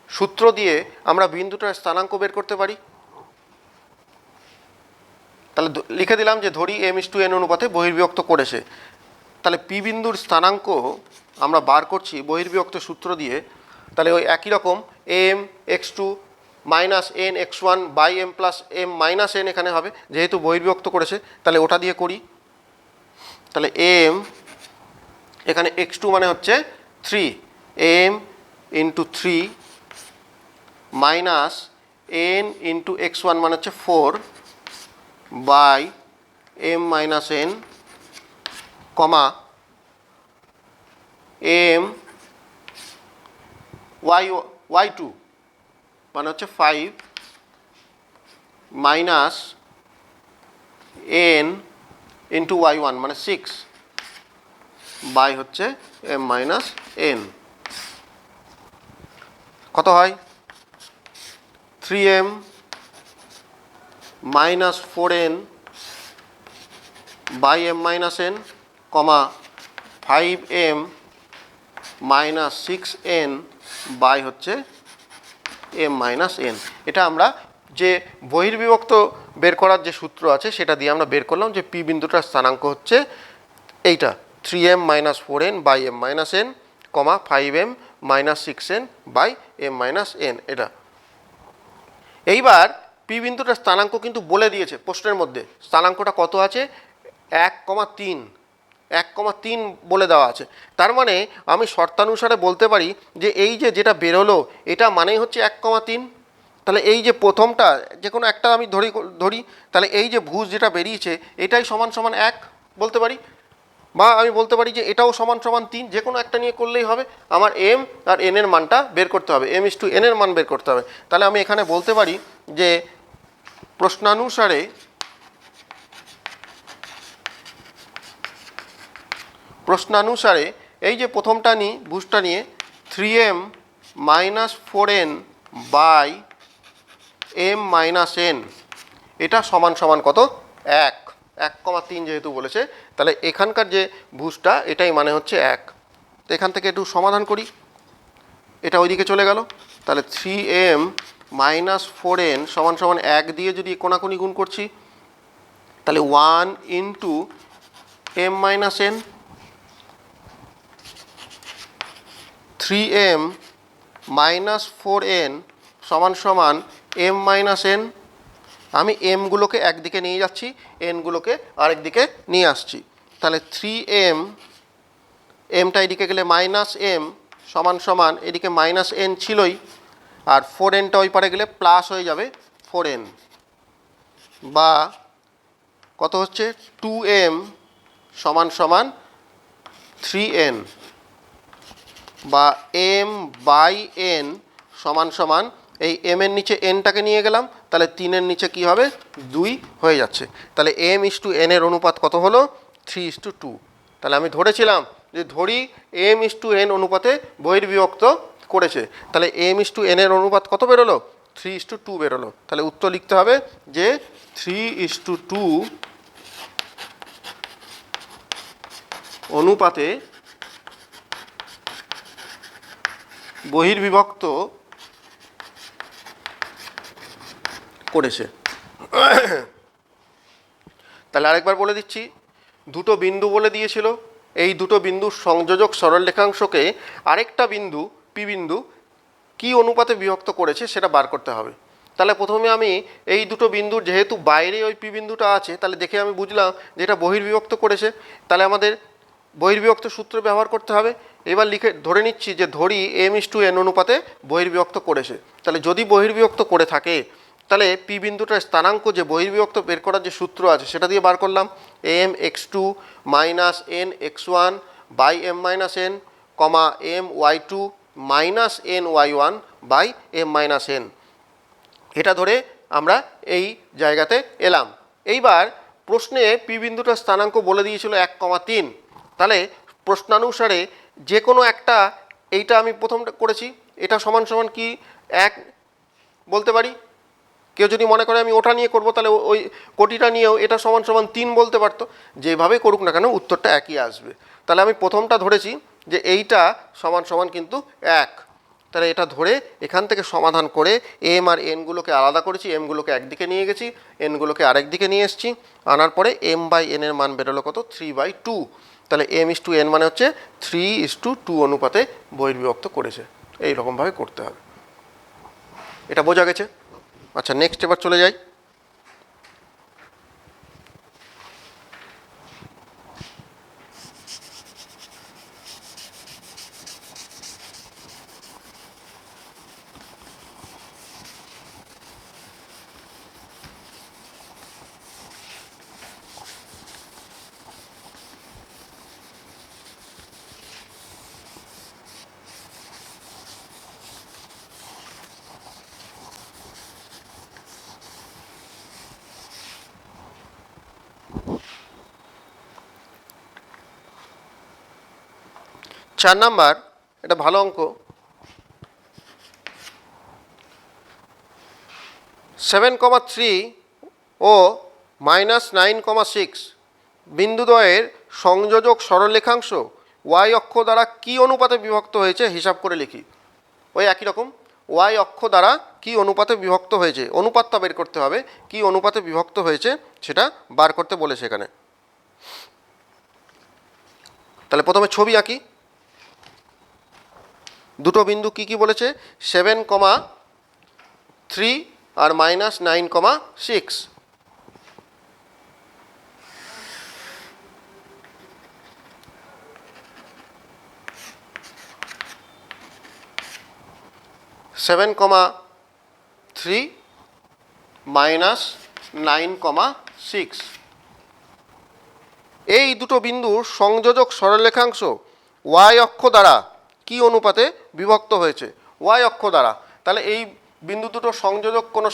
সূত্র দিয়ে আমরা বিন্দুটার স্থানাঙ্ক বের করতে পারি। তাহলে লিখে দিলাম যে ধরি m/n অনুপাতে বহির্বিভক্ত করেছে। তাহলে পি বিন্দুর স্থানাঙ্ক আমরা বার করছি বহির্বিভক্ত সূত্র দিয়ে। তাহলে ওই একই রকম m(x2 - n x1 / m + m - n এখানে হবে, যেহেতু বহির্বিভক্ত করেছে। তাহলে ওটা দিয়ে করি। তাহলে m এখানে x2 মানে হচ্ছে 3, m × 3 - n × x1 মানে হচ্ছে 4 by m - n comma m y2 মানে হচ্ছে 5 মাইনাস n × y1 মানে 6 বাই হচ্ছে m - n। কত হয়? 3m - 4n by m - n comma 5m - 6n by হচ্ছে m - n। এটা আমরা যে বহির্বিভক্ত বের করার যে সূত্র আছে সেটা দিয়ে আমরা বের করলাম যে পি বিন্দুটার স্থানাঙ্ক হচ্ছে এইটা 3m - 4n by m - n comma 5m - 6n by m - n। এটা এইবার পি বিন্দুটার স্থানাঙ্ক কিন্তু বলে দিয়েছে প্রশ্নের মধ্যে। স্থানাঙ্কটা কত আছে? 1,3 বলে দেওয়া আছে। তার মানে আমি শর্তানুসারে বলতে পারি যে এই যেটা বেরোলো এটা মানেই হচ্ছে 1,3। তাহলে এই যে প্রথমটা যে কোনো একটা আমি ধরি, তাহলে এই যে ভুজ যেটা বেরিয়েছে এটাই সমান সমান 1 বলতে পারি, বা আমি বলতে পারি যে এটাও সমান সমান 3, যে কোনো একটা নিয়ে করলেই হবে। আমার m আর n এর মানটা বের করতে হবে, m/n এর মান বের করতে হবে। তাহলে আমি এখানে বলতে পারি যে প্রশ্নানুসারে এই যে প্রথমটা নিই, ভুজটা নিয়ে 3m - 4n by m - n এটা সমান সমান কত? 1,3 যেহেতু বলেছে, তাহলে এখানকার যে ভুজটা এটাই মানে হচ্ছে 1। তো এখান থেকে একটু সমাধান করি। এটা ওইদিকে চলে গেল, তাহলে 3m মাইনাস 4n সমান সমান 1 দিয়ে যদি কোনাকুনি গুণ করছি, তাহলে 1 into m minus n, 3m minus 4n সমান সমান m মাইনাস n। আমি এমগুলোকে একদিকে নিয়ে যাচ্ছি, এনগুলোকে আরেক দিকে নিয়ে আসছি, তাহলে 3m, এমটা এদিকে গেলে মাইনাস এম সমান সমান এদিকে মাইনাস এন ছিলই, আর 4nটা ওই পারে গেলে প্লাস হয়ে যাবে 4n, বা কত হচ্ছে 2m সমান সমান 3n, বা m বাই n সমান সমান এই m এর নিচে nটাকে নিয়ে গেলাম, তাহলে 3 এর নিচে কি হবে 2 হয়ে যাচ্ছে। তাহলে m:n এর অনুপাত কত হলো 3:2। তাহলে আমি ধরেছিলাম যে ধরি m:n অনুপাতে বহির্বিভক্ত করেছে, তাহলে m:n এর অনুপাত কত বেরোলো 3:2 বেরোলো। তাহলে উত্তর লিখতে হবে যে 3:2 অনুপাতে বহির্বিভক্ত করেছে। তাহলে আরেকবার বলে দিচ্ছি, দুটো বিন্দু বলে দিয়েছিল, এই দুটো বিন্দুর সংযোজক সরলরেখাংশকে আরেকটা বিন্দু পি বিন্দু কি অনুপাতে বিভক্ত করেছে সেটা বার করতে হবে। তাহলে প্রথমে আমি এই দুটো বিন্দুর যেহেতু বাইরে ওই পি বিন্দুটা আছে, তাহলে দেখে আমি বুঝলাম যে এটা বহির্বিভক্ত করেছে, তাহলে আমাদের বহির্বিভক্ত সূত্র ব্যবহার করতে হবে। এবার লিখে ধরে নিচ্ছি যে ধরি m:n অনুপাতে বহির্বিভক্ত করেছে, তাহলে যদি বহির্বিভক্ত করে থাকে তাহলে পি বিন্দুটার স্থানাঙ্ক যে বহির্বিভক্ত বের করার যে সূত্র আছে সেটা দিয়ে বার করলাম, mx2 minus nx1 by m minus n comma my2 minus ny1 by m minus n, এটা ধরে আমরা এই জায়গাতে এলাম। এইবার প্রশ্নে পি বিন্দুটার স্থানাঙ্ক বলে দিয়েছিল 1,3, তাহলে প্রশ্নানুসারে যে কোনো একটা, এইটা আমি প্রথমটা করেছি, এটা সমান সমান কি 1 বলতে পারি। কেউ যদি মনে করে আমি ওটা নিয়ে করব, তাহলে ওই কোটিটা নিয়েও এটা সমান সমান 3 বলতে পারতো। যেভাবে করুক না কেন উত্তরটা একই আসবে। তাহলে আমি প্রথমটা ধরেছি যে এইটা সমান সমান কিন্তু 1, তাহলে এটা ধরে এখান থেকে সমাধান করে এম আর এনগুলোকে আলাদা করেছি, এমগুলোকে একদিকে নিয়ে গেছি, এনগুলোকে আরেক দিকে নিয়ে এসেছি, আনার পরে m/n এর মান বেরোলো কত 3/2। তাহলে m:n মানে হচ্ছে 3:2 অনুপাতে বহির্বিভক্ত করেছে। এই রকমভাবে করতে হবে, এটা বোঝা গেছে। আচ্ছা, নেক্সট এবার চলে যাই। চার নাম্বার, এটা ভালো অঙ্ক। 7,3 ও -9,6 বিন্দুদ্বয়ের সংযোজক সরলরেখাংশ y অক্ষ দ্বারা কি অনুপাতে বিভক্ত হয়েছে হিসাব করে লিখি। ওই একই রকম, y অক্ষ দ্বারা কি অনুপাতে বিভক্ত হয়েছে, অনুপাতটা বের করতে হবে, কি অনুপাতে বিভক্ত হয়েছে সেটা বার করতে বলেছে এখানে। তাহলে প্রথমে ছবি আঁকি। দুটো বিন্দু কি কি বলেছে, 7,3 আর -9,6। -3 -9,6 এই দুটো বিন্দুর সংযোজক সরলরেখাংশ y অক্ষ দ্বারা কি অনুপাতে বিভক্ত হয়েছে, y অক্ষ দ্বারা। তাহলে এই বিন্দু দুটো সংযোজক কোনো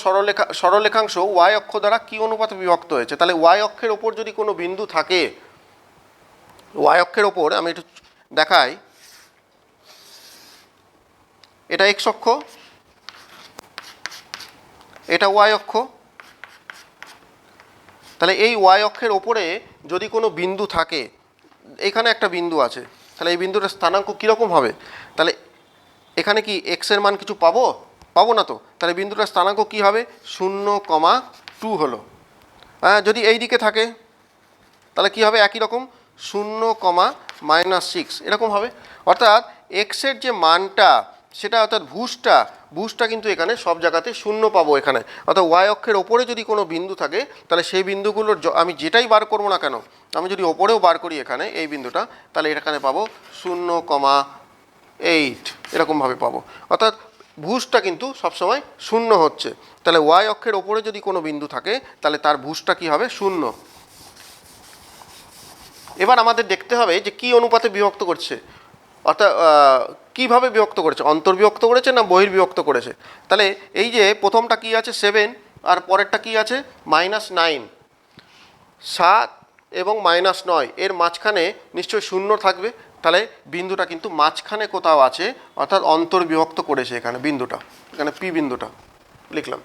সরলরেখাংশ y অক্ষ দ্বারা কি অনুপাতে বিভক্ত হয়েছে। তাহলে y অক্ষের ওপর যদি কোনো বিন্দু থাকে, y অক্ষের ওপর আমি একটু দেখাই, এটা x অক্ষ, এটা y অক্ষ। তাহলে এই y অক্ষের ওপরে যদি কোনো বিন্দু থাকে, এখানে একটা বিন্দু আছে, তাহলে এই বিন্দুটার স্থানাঙ্ক কীরকম হবে। তাহলে এখানে কি এক্স এর মান কিছু পাবো? পাবো না তো। তাহলে বিন্দুটার স্থানাঙ্ক কি হবে? 0,2 হলো। হ্যাঁ, যদি এই দিকে থাকে তাহলে কি হবে? একই রকম 0,-6 এরকম হবে। অর্থাৎ এক্সের যে মানটা সেটা অর্থাৎ ভুজটা কিন্তু এখানে সব জায়গাতে শূন্য পাবো এখানে। অর্থাৎ ওয়াই অক্ষের ওপরে যদি কোনো বিন্দু থাকে তাহলে সেই বিন্দুগুলোর আমি যেটাই বার করবো না কেন, আমি যদি ওপরেও বার করি এখানে এই বিন্দুটা, তাহলে এখানে পাবো 0,8 এরকমভাবে পাবো। অর্থাৎ ভুজটা কিন্তু সবসময় শূন্য হচ্ছে। তাহলে ওয়াই অক্ষের ওপরে যদি কোনো বিন্দু থাকে তাহলে তার ভুজটা কি হবে? শূন্য। এবার আমাদের দেখতে হবে যে কি অনুপাতে বিভক্ত করছে, অর্থাৎ কীভাবে বিভক্ত করেছে, অন্তর্বিভক্ত করেছে না বহির্বিভক্ত করেছে। তাহলে এই যে প্রথমটা কি আছে 7 আর পরেরটা কি আছে -9, 7 এবং -9 এর মাঝখানে নিশ্চয়ই শূন্য থাকবে। তাহলে বিন্দুটা কিন্তু মাঝখানে কোথাও আছে, অর্থাৎ অন্তর্বিভক্ত করেছে এখানে বিন্দুটা, এখানে পি বিন্দুটা লিখলাম।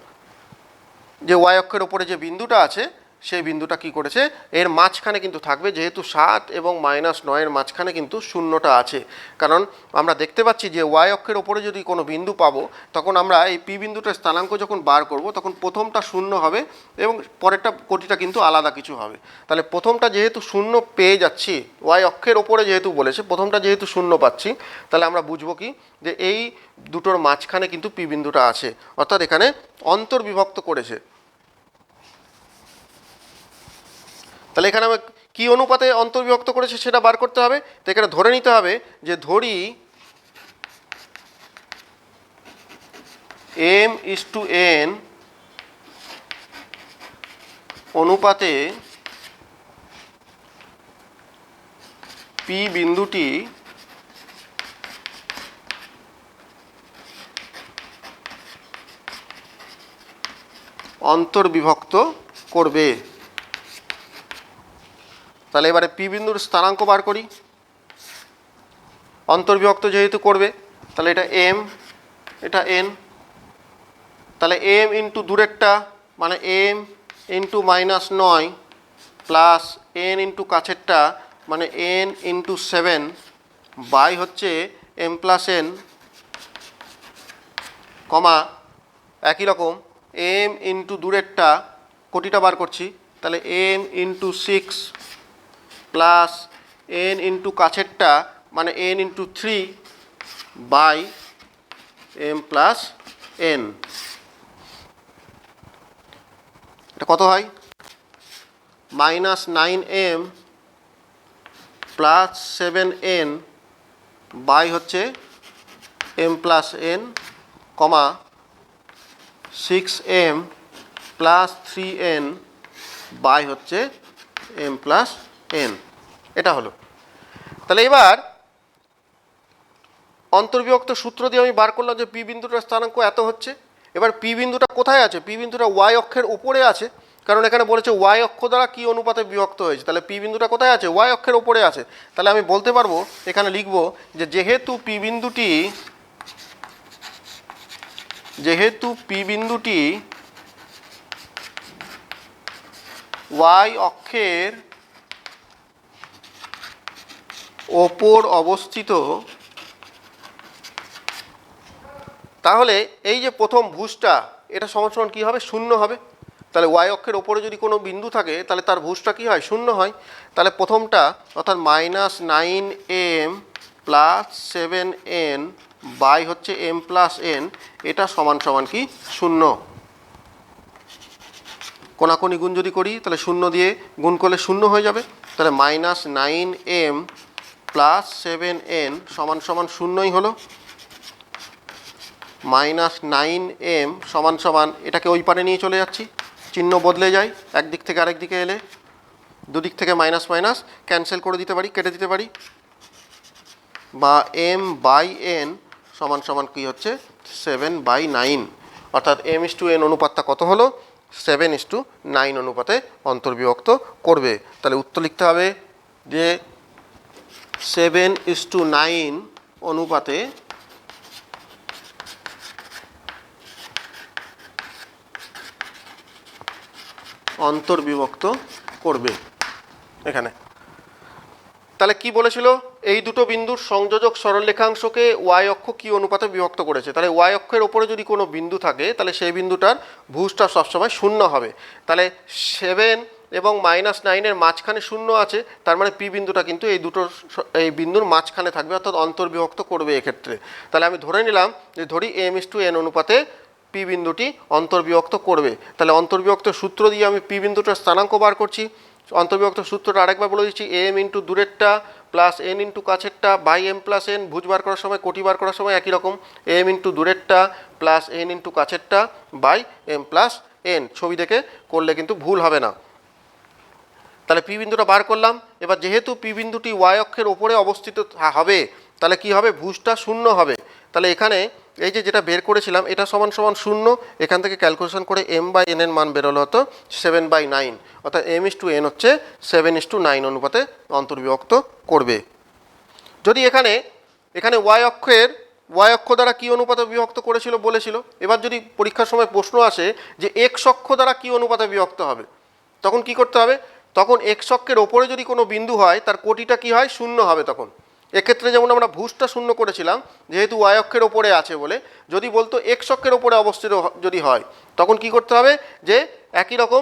যে ওয়াই অক্ষের ওপরে যে বিন্দুটা আছে সেই বিন্দুটা কি করেছে, এর মাঝখানে কিন্তু থাকবে, যেহেতু 7 এবং -9 মাঝখানে কিন্তু শূন্যটা আছে। কারণ আমরা দেখতে পাচ্ছি যে ওয়াই অক্ষের ওপরে যদি কোনো বিন্দু পাবো তখন আমরা এই পি বিন্দুটার স্থানাঙ্ক যখন বার করব তখন প্রথমটা শূন্য হবে এবং পরেরটা কোটিটা কিন্তু আলাদা কিছু হবে। তাহলে প্রথমটা যেহেতু শূন্য পেয়ে যাচ্ছি, ওয়াই অক্ষের ওপরে যেহেতু বলেছে প্রথমটা যেহেতু শূন্য পাচ্ছি, তাহলে আমরা বুঝবো কি যে এই দুটোর মাঝখানে কিন্তু পি বিন্দুটা আছে, অর্থাৎ এখানে অন্তর্বিভক্ত করেছে। তাহলে এখানে আমার কী অনুপাতে অন্তর্বিভক্ত করেছে সেটা বার করতে হবে। তো এখানে ধরে নিতে হবে যে ধরি m/n অনুপাতে p বিন্দুটি অন্তর্বিভক্ত করবে। তাহলে এবারে পি বিন্দুর স্থানাঙ্ক বার করি। অন্তর্বিভক্ত যেহেতু করবে তাহলে এটা এম, এটা এন। তাহলে এম ইন্টু দূরেরটা মানে m into -9 plus n into কাছেরটা মানে এন ইন্টু 7 বাই হচ্ছে এম প্লাস এন, কমা একই রকম এম ইন্টু দূরেরটা কোটিটা বার করছি, তাহলে m into 6 plus n into কাছেরটা মানে n into 3 by m plus N. এটা কত হয়? -9m প্লাস 7n বাই হচ্ছে M plus n, comma 6m plus 3n by হচ্ছে এম প্লাস এন। এটা হলো। তাহলে এবার অন্তর্বিভক্ত সূত্র দিয়ে আমি বার করলাম যে পি বিন্দুটার স্থানাঙ্ক এত হচ্ছে। এবার পি বিন্দুটা কোথায় আছে? পি বিন্দুটা ওয়াই অক্ষের উপরে আছে, কারণ এখানে বলেছে ওয়াই অক্ষ দ্বারা কী অনুপাতে বিভক্ত হয়েছে। তাহলে পি বিন্দুটা কোথায় আছে? ওয়াই অক্ষের উপরে আছে। তাহলে আমি বলতে পারবো, এখানে লিখব যে যেহেতু পি বিন্দুটি ওয়াই অক্ষের ওপর অবস্থিত, তাহলে এই যে প্রথম ভুজটা এটা সমান সমান কী হবে? শূন্য হবে। তাহলে ওয়াই অক্ষের ওপরে যদি কোনো বিন্দু থাকে তাহলে তার ভুজটা কী হয়? শূন্য হয়। তাহলে প্রথমটা অর্থাৎ -9m প্লাস 7n বাই হচ্ছে এম প্লাস এন, এটা সমান সমান কি? শূন্য। কোনাকুনি গুণ যদি করি তাহলে শূন্য দিয়ে গুণ করলে শূন্য হয়ে যাবে। তাহলে -9m প্লাস 7n সমান সমান শূন্যই হলো। -9m সমান সমান, এটাকে ওই পারে নিয়ে চলে যাচ্ছি, চিহ্ন বদলে যায় একদিক থেকে আরেক দিকে এলে, দুদিক থেকে মাইনাস মাইনাস ক্যান্সেল করে দিতে পারি, কেটে দিতে পারি, বা m/n সমান সমান কী হচ্ছে? 7/9, অর্থাৎ m/n অনুপাতটা কত হলো? 7:9 অনুপাতে অন্তর্বিভক্ত করবে। তাহলে উত্তর লিখতে হবে যে 7:9 অনুপাতে অন্তর্বিভক্ত করবে এখানে। তাহলে কি বলেছিল? এই দুটো বিন্দুর সংযোজক সরলরেখাংশকে ওয়াই অক্ষ কি অনুপাতে বিভক্ত করেছে, তাহলে ওয়াই অক্ষের ওপরে যদি কোনো বিন্দু থাকে তাহলে সেই বিন্দুটার ভুজটা সবসময় শূন্য হবে। তাহলে 7 এবং -9-এর মাঝখানে শূন্য আছে, তার মানে পি বিন্দুটা কিন্তু এই বিন্দুর মাঝখানে থাকবে, অর্থাৎ অন্তর্বিভক্ত করবে এক্ষেত্রে। তাহলে আমি ধরে নিলাম যে ধরি m:n অনুপাতে পি বিন্দুটি অন্তর্বিভক্ত করবে। তাহলে অন্তর্বিভক্ত সূত্র দিয়ে আমি পি বিন্দুটার স্থানাঙ্ক বার করছি। অন্তর্বিভক্ত সূত্রটা আরেকবার বলে দিচ্ছি, m ইন্টু দূরেরটা প্লাস n ইন্টু কাছেরটা বাই m প্লাস n, ভুজ বার করার সময় কোটি বার করার সময় একই রকম, m ইন্টু দূরেরটা প্লাস n ইন্টু কাছেরটা বাই m প্লাস n। ছবি দেখে করলে কিন্তু ভুল হবে না। তাহলে পি বিন্দুটা বার করলাম। এবার যেহেতু পি বিন্দুটি ওয়াই অক্ষের ওপরে অবস্থিত হবে, তাহলে কি হবে, ভুজটা শূন্য হবে। তাহলে এখানে এই যেটা বের করেছিলাম এটা সমান সমান শূন্য, এখান থেকে ক্যালকুলেশন করে m/n এর মান বেরোলো হতো 7/9, অর্থাৎ m:n হচ্ছে 7:9 অনুপাতে অন্তর্বিভক্ত করবে। যদি এখানে ওয়াই অক্ষ দ্বারা কি অনুপাতে বিভক্ত করেছিল বলেছিল, এবার যদি পরীক্ষার সময় প্রশ্ন আসে যে এক্স অক্ষ দ্বারা কি অনুপাতে বিভক্ত হবে, তখন কি করতে হবে, তখন এক্স অক্ষের ওপরে যদি কোনো বিন্দু হয় তার কোটিটা কি হয়, শূন্য হবে। তখন এক্ষেত্রে যেমন আমরা ভুজটা শূন্য করেছিলাম যেহেতু ওয়াই অক্ষের ওপরে আছে বলে, যদি বলতো এক্স অক্ষের ওপরে অবস্থিত যদি হয় তখন কি করতে হবে, যে একই রকম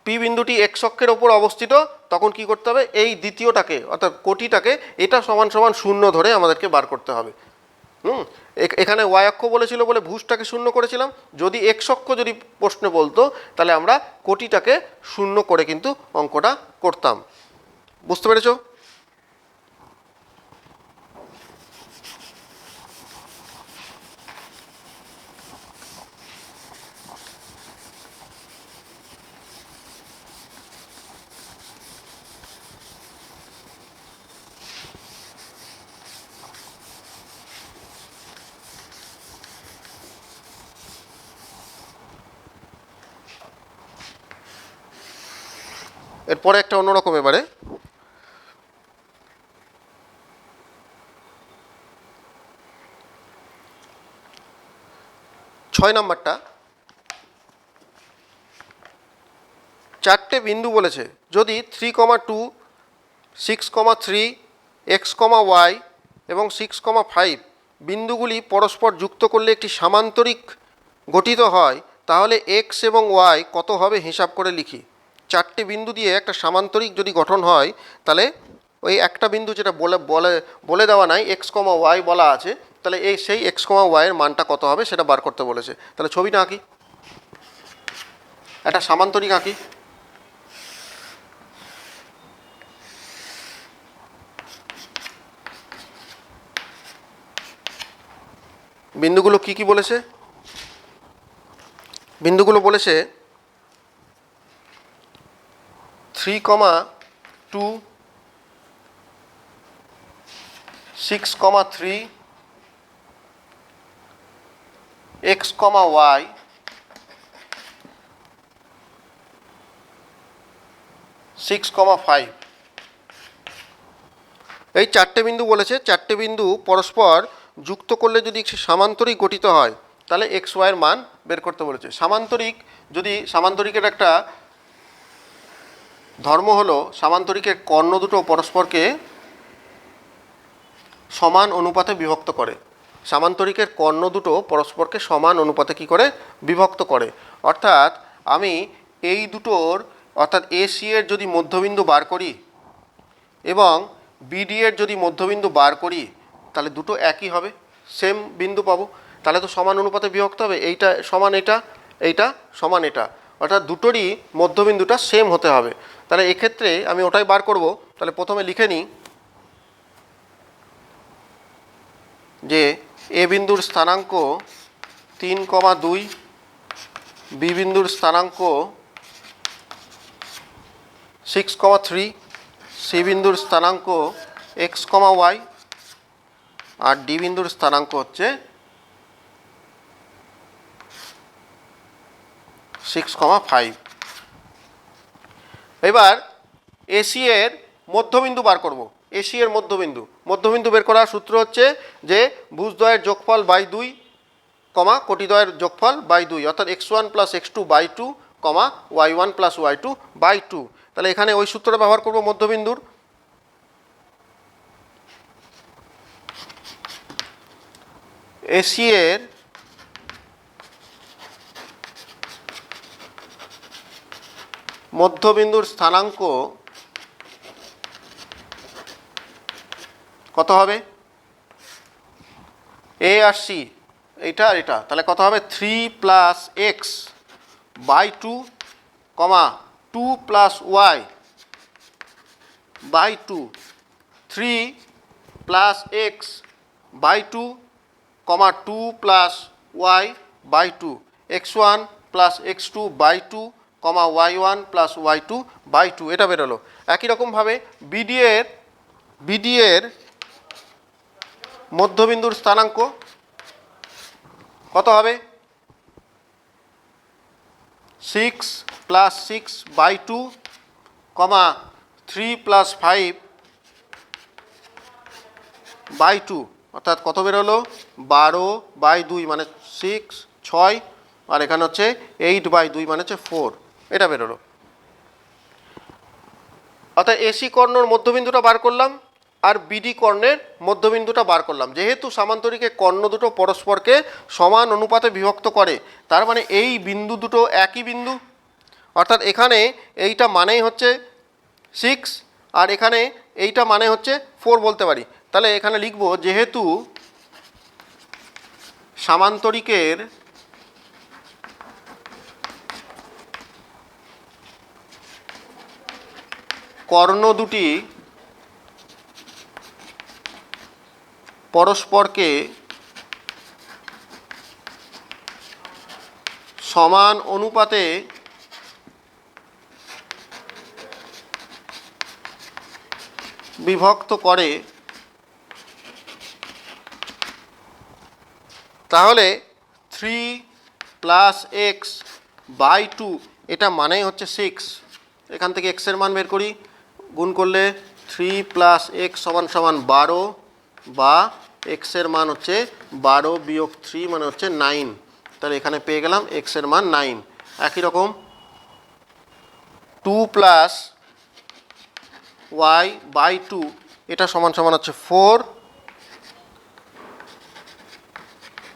পি বিন্দুটি এক্স অক্ষের ওপর অবস্থিত, তখন কি করতে হবে, এই দ্বিতীয়টাকে অর্থাৎ কোটিটাকে এটা সমান সমান শূন্য ধরে আমাদেরকে বার করতে হবে। এখানে ওয়াই অক্ষ বলেছিল বলে ভুজটাকে শূন্য করেছিলাম, যদি এক্স অক্ষ যদি প্রশ্নে বলতো তাহলে আমরা কোটিটাকে শূন্য করে কিন্তু অঙ্কটা করতাম। বুঝতে পেরেছো? এরপরে একটা অন্যরকম, এবারে 6 নাম্বারটা, চারটে বিন্দু বলেছে, যদি 3,2 6,3 x,y এবং 6,5 বিন্দুগুলি পরস্পর যুক্ত করলে একটি সামান্তরিক গঠিত হয়, তাহলে x এবং y কত হবে হিসাব করে লিখি। চারটে বিন্দু দিয়ে একটা সামান্তরিক যদি গঠন হয়, তাহলে ওই একটা বিন্দু যেটা বলে দেওয়া নাই x,y বলা আছে, তাহলে সেই x,y এর মানটা কত হবে সেটা বার করতে বলেছে। তাহলে ছবিটা আঁকি, একটা সামান্তরিক আঁকি। বিন্দুগুলো কি বলেছে, বিন্দুগুলো বলেছে 3,2 6,3 x,y (6,5) এই চারটে বিন্দু বলেছে। চারটে বিন্দু পরস্পর যুক্ত করলে যদি সামান্তরিক গঠিত হয় তাহলে এক্স ওয়াই এর মান বের করতে বলেছে। সামান্তরিকের একটা ধর্ম হলো সামান্তরিকের কর্ণ দুটো পরস্পরকে সমান অনুপাতে বিভক্ত করে। সামান্তরিকের কর্ণ দুটো পরস্পরকে সমান অনুপাতে কি করে বিভক্ত করে, অর্থাৎ আমি এই দুটোর অর্থাৎ এসি এর যদি মধ্যবিন্দু বার করি এবং বিডি এর যদি মধ্যবিন্দু বার করি তাহলে দুটো একই হবে, সেম বিন্দু পাবো, তাহলে তো সমান অনুপাতে বিভক্ত হবে। এইটা সমান এটা, এইটা সমান এটা, অর্থাৎ দুটোরই মধ্যবিন্দুটা সেম হতে হবে। তাহলে এক্ষেত্রে আমি ওটাই বার করব। তাহলে প্রথমে লিখে নিই যে এ বিন্দুর স্থানাঙ্ক 3,2, বি বিন্দুর স্থানাঙ্ক 6,3, সি বিন্দুর স্থানাঙ্ক x,y আর ডি বিন্দুর স্থানাঙ্ক হচ্ছে 6,5। এবার এসি এর মধ্যবিন্দু বার করব। এসি এর মধ্যবিন্দু বের করার সূত্র হচ্ছে যে ভুজদ্বয়ের যোগফল বাই 2, কোটিদ্বয়ের যোগফল বাই 2, অর্থাৎ x1 + x2 by 2, y1 + y2 by 2। তাহলে এখানে ওই সূত্রটা ব্যবহার করব মধ্যবিন্দুর। এসি এর মধ্যবিন্দুর স্থানাঙ্ক কত হবে? এ আর সি এইটা আর এটা, তাহলে কত হবে? 3 plus X by 2 comma 2 plus Y by 2, 3 plus X by 2 comma 2 plus Y by 2, x1 plus x2 by 2 comma y1 plus y2 by 2, এটা বেরোলো। একই রকমভাবে বিডি এর মধ্যবিন্দুর স্থানাঙ্ক কত হবে? 6 plus 6 by 2 comma 3 plus 5 by 2, অর্থাৎ কত বেরোলো? 12 বাই 2 মানে 6, 6, আর এখানে হচ্ছে 8 বাই 2 মানে হচ্ছে 4, এটা বেরোলো। অর্থাৎ এসি কর্ণর মধ্যবিন্দুটা বার করলাম আর বিডি কর্ণের মধ্যবিন্দুটা বার করলাম। যেহেতু সামান্তরিকে কর্ণ দুটো পরস্পরকে সমান অনুপাতে বিভক্ত করে, তার মানে এই বিন্দু দুটো একই বিন্দু, অর্থাৎ এখানে এইটা মানেই হচ্ছে 6 আর এখানে এইটা মানে হচ্ছে 4 বলতে পারি। তাহলে এখানে লিখব, যেহেতু সামান্তরিকের কর্ণ দুটি পরস্পরকে সমান অনুপাতে বিভক্ত করে, তাহলে 3 প্লাস এক্স বাই 2 এটা মানেই হচ্ছে 6। এখান থেকে এক্সের মান বের করি, গুণ করলে 3 প্লাস এক্স সমান সমান 12, বা এক্সের মান হচ্ছে 12 বিয়োগ 3 মানে হচ্ছে 9, তাহলে এখানে পেয়ে গেলাম এক্সের মান 9। একই রকম 2 প্লাস ওয়াই বাই 2 এটা সমান সমান হচ্ছে 4,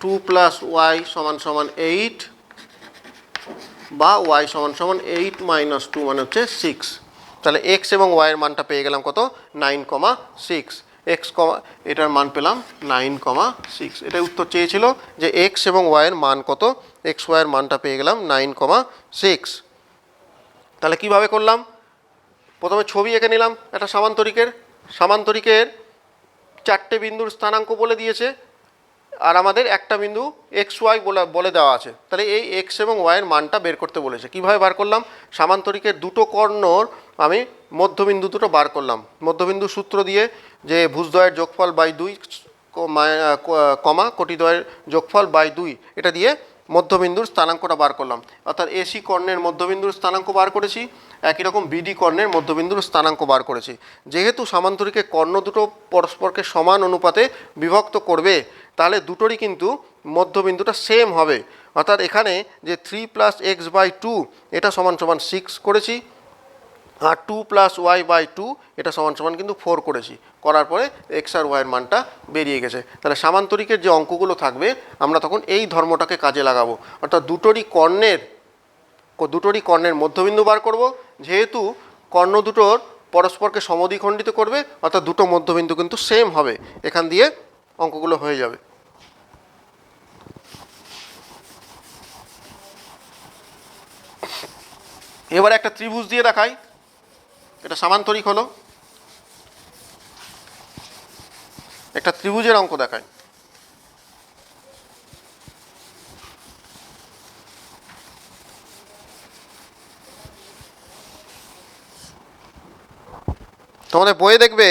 2 প্লাস ওয়াই সমান সমান 8, বা ওয়াই সমান সমান 8 মাইনাস 2 মানে হচ্ছে 6। তাহলে এক্স এবং ওয়াইয়ের মানটা পেয়ে গেলাম কত? 9,6। এক্স কমা এটার মান পেলাম 9,6। এটাই উত্তর চেয়েছিল যে এক্স এবং ওয়াইয়ের মান কত, এক্স ওয়াইয়ের মানটা পেয়ে গেলাম 9,6। তাহলে কিভাবে করলাম? প্রথমে ছবি এঁকে নিলাম একটা সামান্তরিকের 4টে বিন্দুর স্থানাঙ্ক বলে দিয়েছে, আর আমাদের একটা বিন্দু এক্স ওয়াই বলে দেওয়া আছে। তাহলে এই এক্স এবং ওয়াইয়ের মানটা বের করতে বলেছে। কিভাবে বার করলাম? সামান্তরিকের দুটো কর্ণর আমি মধ্যবিন্দু দুটো বার করলাম মধ্যবিন্দু সূত্র দিয়ে, যে ভুজদ্বয়ের যোগফল বাই 2 কমা কোটিদ্বয়ের যোগফল বাই 2, এটা দিয়ে মধ্যবিন্দুর স্থানাঙ্কটা বার করলাম। অর্থাৎ এসি কর্ণের মধ্যবিন্দুর স্থানাঙ্ক বার করেছি, একই রকম বিডি কর্ণের মধ্যবিন্দুর স্থানাঙ্ক বার করেছি। যেহেতু সামান্তরিকের কর্ণ দুটো পরস্পরকে সমান অনুপাতে বিভক্ত করবে, তাহলে দুটোরই কিন্তু মধ্যবিন্দুটা সেম হবে। অর্থাৎ এখানে যে 3 প্লাস এক্স বাই 2 এটা সমান সমান 6 করেছি, আর 2 প্লাস ওয়াই বাই 2 এটা সমান সমান কিন্তু 4 করেছি। করার পরে এক্স আর ওয়াইয়ের মানটা বেরিয়ে গেছে। তাহলে সামান্তরিকের যে অঙ্কগুলো থাকবে আমরা তখন এই ধর্মটাকে কাজে লাগাবো, অর্থাৎ দুটোরই কর্ণের মধ্যবিন্দু বার করব। যেহেতু কর্ণ দুটোর পরস্পরকে সমদ্বিখণ্ডিত করবে, অর্থাৎ দুটো মধ্যবিন্দু কিন্তু সেম হবে, এখান দিয়ে অঙ্কগুলো হয়ে যাবে। এবার একটা ত্রিভুজ দিয়ে দেখাই, এটা সামান্তরিক হলো, একটা ত্রিভুজের অঙ্ক দেখাই। তোমাদের বইয়ে দেখবে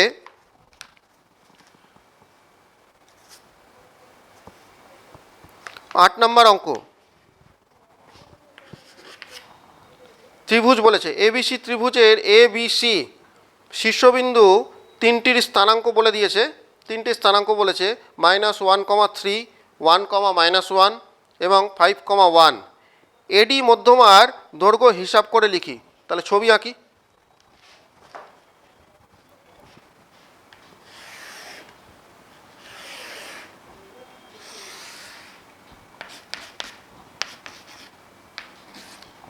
8 নম্বর অঙ্ক, ত্রিভুজ বলেছে এবিসি ত্রিভুজের এবিসি শীর্ষবিন্দু তিনটির স্থানাঙ্ক বলে দিয়েছে। তিনটি স্থানাঙ্ক বলেছে -1,3, 1,-1 এবং 5,1। এডি মধ্যমার দৈর্ঘ্য হিসাব করে লিখি। তাহলে ছবি আঁকি।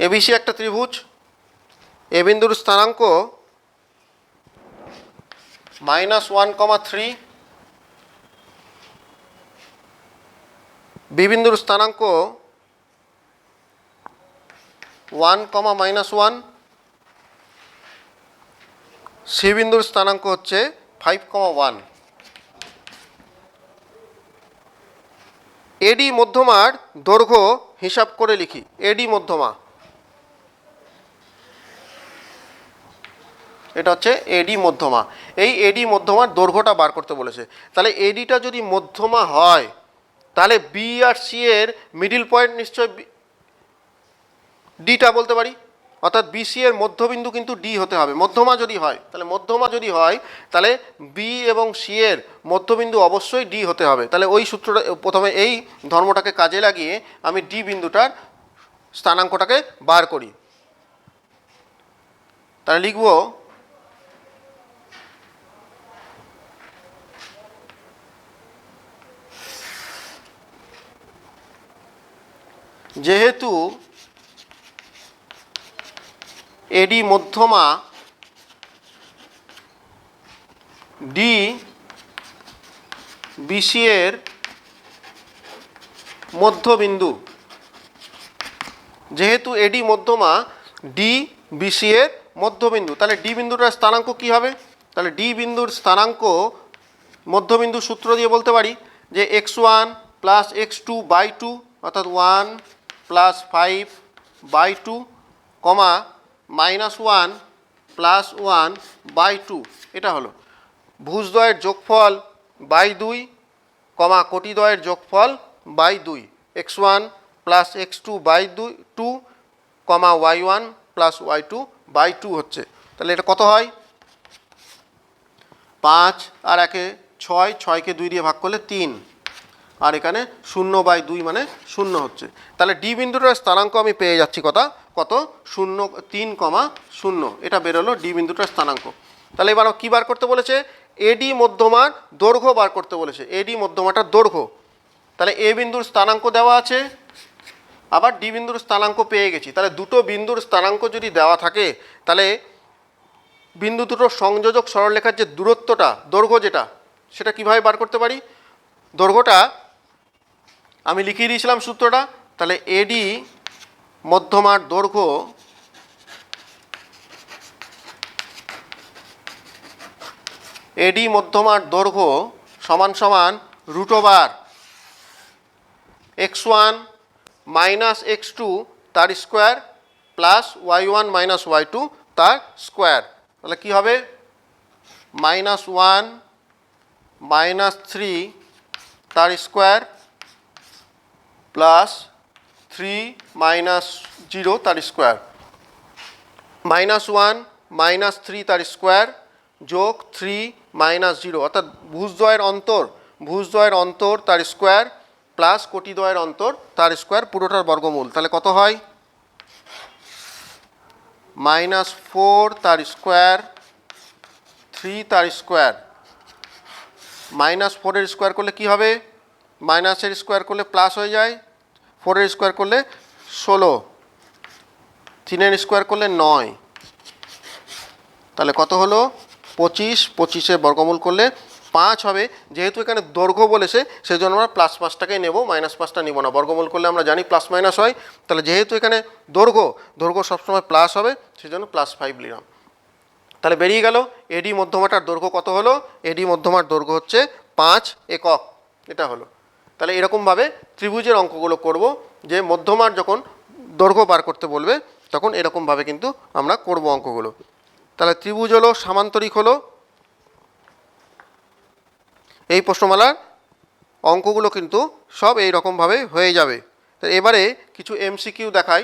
এবিসি একটা ত্রিভুজ, এ বিন্দুর স্থানাঙ্ক -1,3, বি বিন্দুর স্থানাঙ্ক 1, সি বিন্দুর স্থানাঙ্ক হচ্ছে 5,1। এডি মধ্যমার দৈর্ঘ্য হিসাব করে লিখি। এডি মধ্যমা, এটা হচ্ছে এডি মধ্যমা। এই এডি মধ্যমার দৈর্ঘ্যটা বার করতে বলেছে। তাহলে এডিটা যদি মধ্যমা হয় তাহলে বি আর সি এর মিডিল পয়েন্ট নিশ্চয় ডিটা বলতে পারি, অর্থাৎ বিসি এর মধ্যবিন্দু কিন্তু ডি হতে হবে মধ্যমা যদি হয়। তাহলে মধ্যমা যদি হয় তাহলে বি এবং সি এর মধ্যবিন্দু অবশ্যই ডি হতে হবে। তাহলে ওই সূত্রটা প্রথমে এই ধর্মটাকে কাজে লাগিয়ে আমি ডি বিন্দুটার স্থানাঙ্কটাকে বার করি। তাহলে লিখব যেহেতু এডি মধ্যমা ডি বিসি এর মধ্যবিন্দু, যেহেতু এডি মধ্যমা ডি বিসি এর মধ্যবিন্দু, তাহলে ডি বিন্দুটার স্থানাঙ্ক কি হবে? তাহলে ডি বিন্দুর স্থানাঙ্ক মধ্যবিন্দু সূত্র দিয়ে বলতে পারি যে x1 প্লাস x2/2 অর্থাৎ 1 প্লাস 5/2 কমা -1 প্লাস 1/2, এটা হলো ভুজদ্বয়ের যোগফল বাই 2 কমা কোটিদ্বয়ের যোগফল by 2, x1 plus x2/2 comma y1 plus y2/2 হচ্ছে। তাহলে এটা কত হয়? 5 আর 1 6, 6কে 2 দিয়ে ভাগ করলে 3, আর এখানে 0/2 মানে 0 হচ্ছে। তাহলে ডি বিন্দুটার স্থানাঙ্ক আমি পেয়ে যাচ্ছি কত 0, 3,0, এটা বেরোলো ডি বিন্দুটার স্থানাঙ্ক। তাহলে এবার কী বার করতে বলেছে? এডি মধ্যমার দৈর্ঘ্য বার করতে বলেছে, এডি মধ্যমাটার দৈর্ঘ্য। তাহলে এ বিন্দুর স্থানাঙ্ক দেওয়া আছে, আবার ডি বিন্দুর স্থানাঙ্ক পেয়ে গেছি। তাহলে দুটো বিন্দুর স্থানাঙ্ক যদি দেওয়া থাকে তাহলে বিন্দু দুটোর সংযোজক সরলরেখার যে দূরত্বটা, দৈর্ঘ্য যেটা, সেটা কীভাবে বার করতে পারি? দৈর্ঘ্যটা আমি লিখিয়ে দিয়েছিলাম সূত্রটা। তাহলে এডি মধ্যমার দৈর্ঘ্য সমান সমান √, x1 মাইনাস x2 তার square plus y1 minus y2 তার স্কোয়ার। তাহলে কী হবে? -1 -3 তার স্কোয়ার প্লাস 3 -0 তার স্কোয়ার, -1 -3 তার স্কোয়ার যোগ 3 -0 অর্থাৎ ভুজদ্বয়ের অন্তর তার স্কোয়ার প্লাস কোটিদ্বয়ের অন্তর তার স্কোয়ার পুরোটার বর্গমূল। তাহলে কত হয়? -4 তার স্কোয়ার, 3 তার স্কোয়ার, -4 স্কোয়ার করলে কি হবে? মাইনাসের স্কোয়ার করলে প্লাস হয়ে যায়, 4 স্কোয়ার করলে 16, 3 স্কোয়ার করলে 9, তাহলে কত হলো? 25, 25-এর বর্গমূল করলে 5 হবে। যেহেতু এখানে দৈর্ঘ্য বলেছে সেজন্য আমরা +5টাকেই নেব, -5টা নিব না। বর্গমূল করলে আমরা জানি +- হয়। তাহলে যেহেতু এখানে দৈর্ঘ্য সবসময় প্লাস হবে সেজন্য +5 নিলাম। তাহলে বেরিয়ে গেল এডি মধ্যমাটার দৈর্ঘ্য কত হলো? এডি মধ্যমার দৈর্ঘ্য হচ্ছে 5 একক, এটা হলো। তাহলে এরকমভাবে ত্রিভুজের অঙ্কগুলো করব, যে মধ্যমার যখন দৈর্ঘ্য বার করতে বলবে তখন এরকমভাবে কিন্তু আমরা করব অঙ্কগুলো। তাহলে ত্রিভুজ হলো, সামান্তরিক হলো, এই প্রশ্নমালার অঙ্কগুলো কিন্তু সব এই রকমভাবে হয়ে যাবে। তো এবারে কিছু এমসিকিউ দেখাই।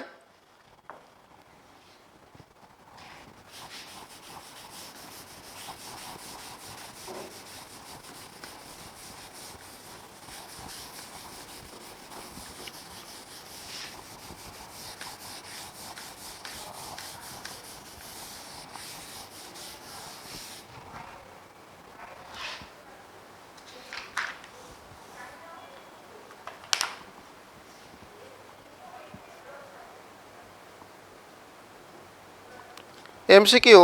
এমসিকিউ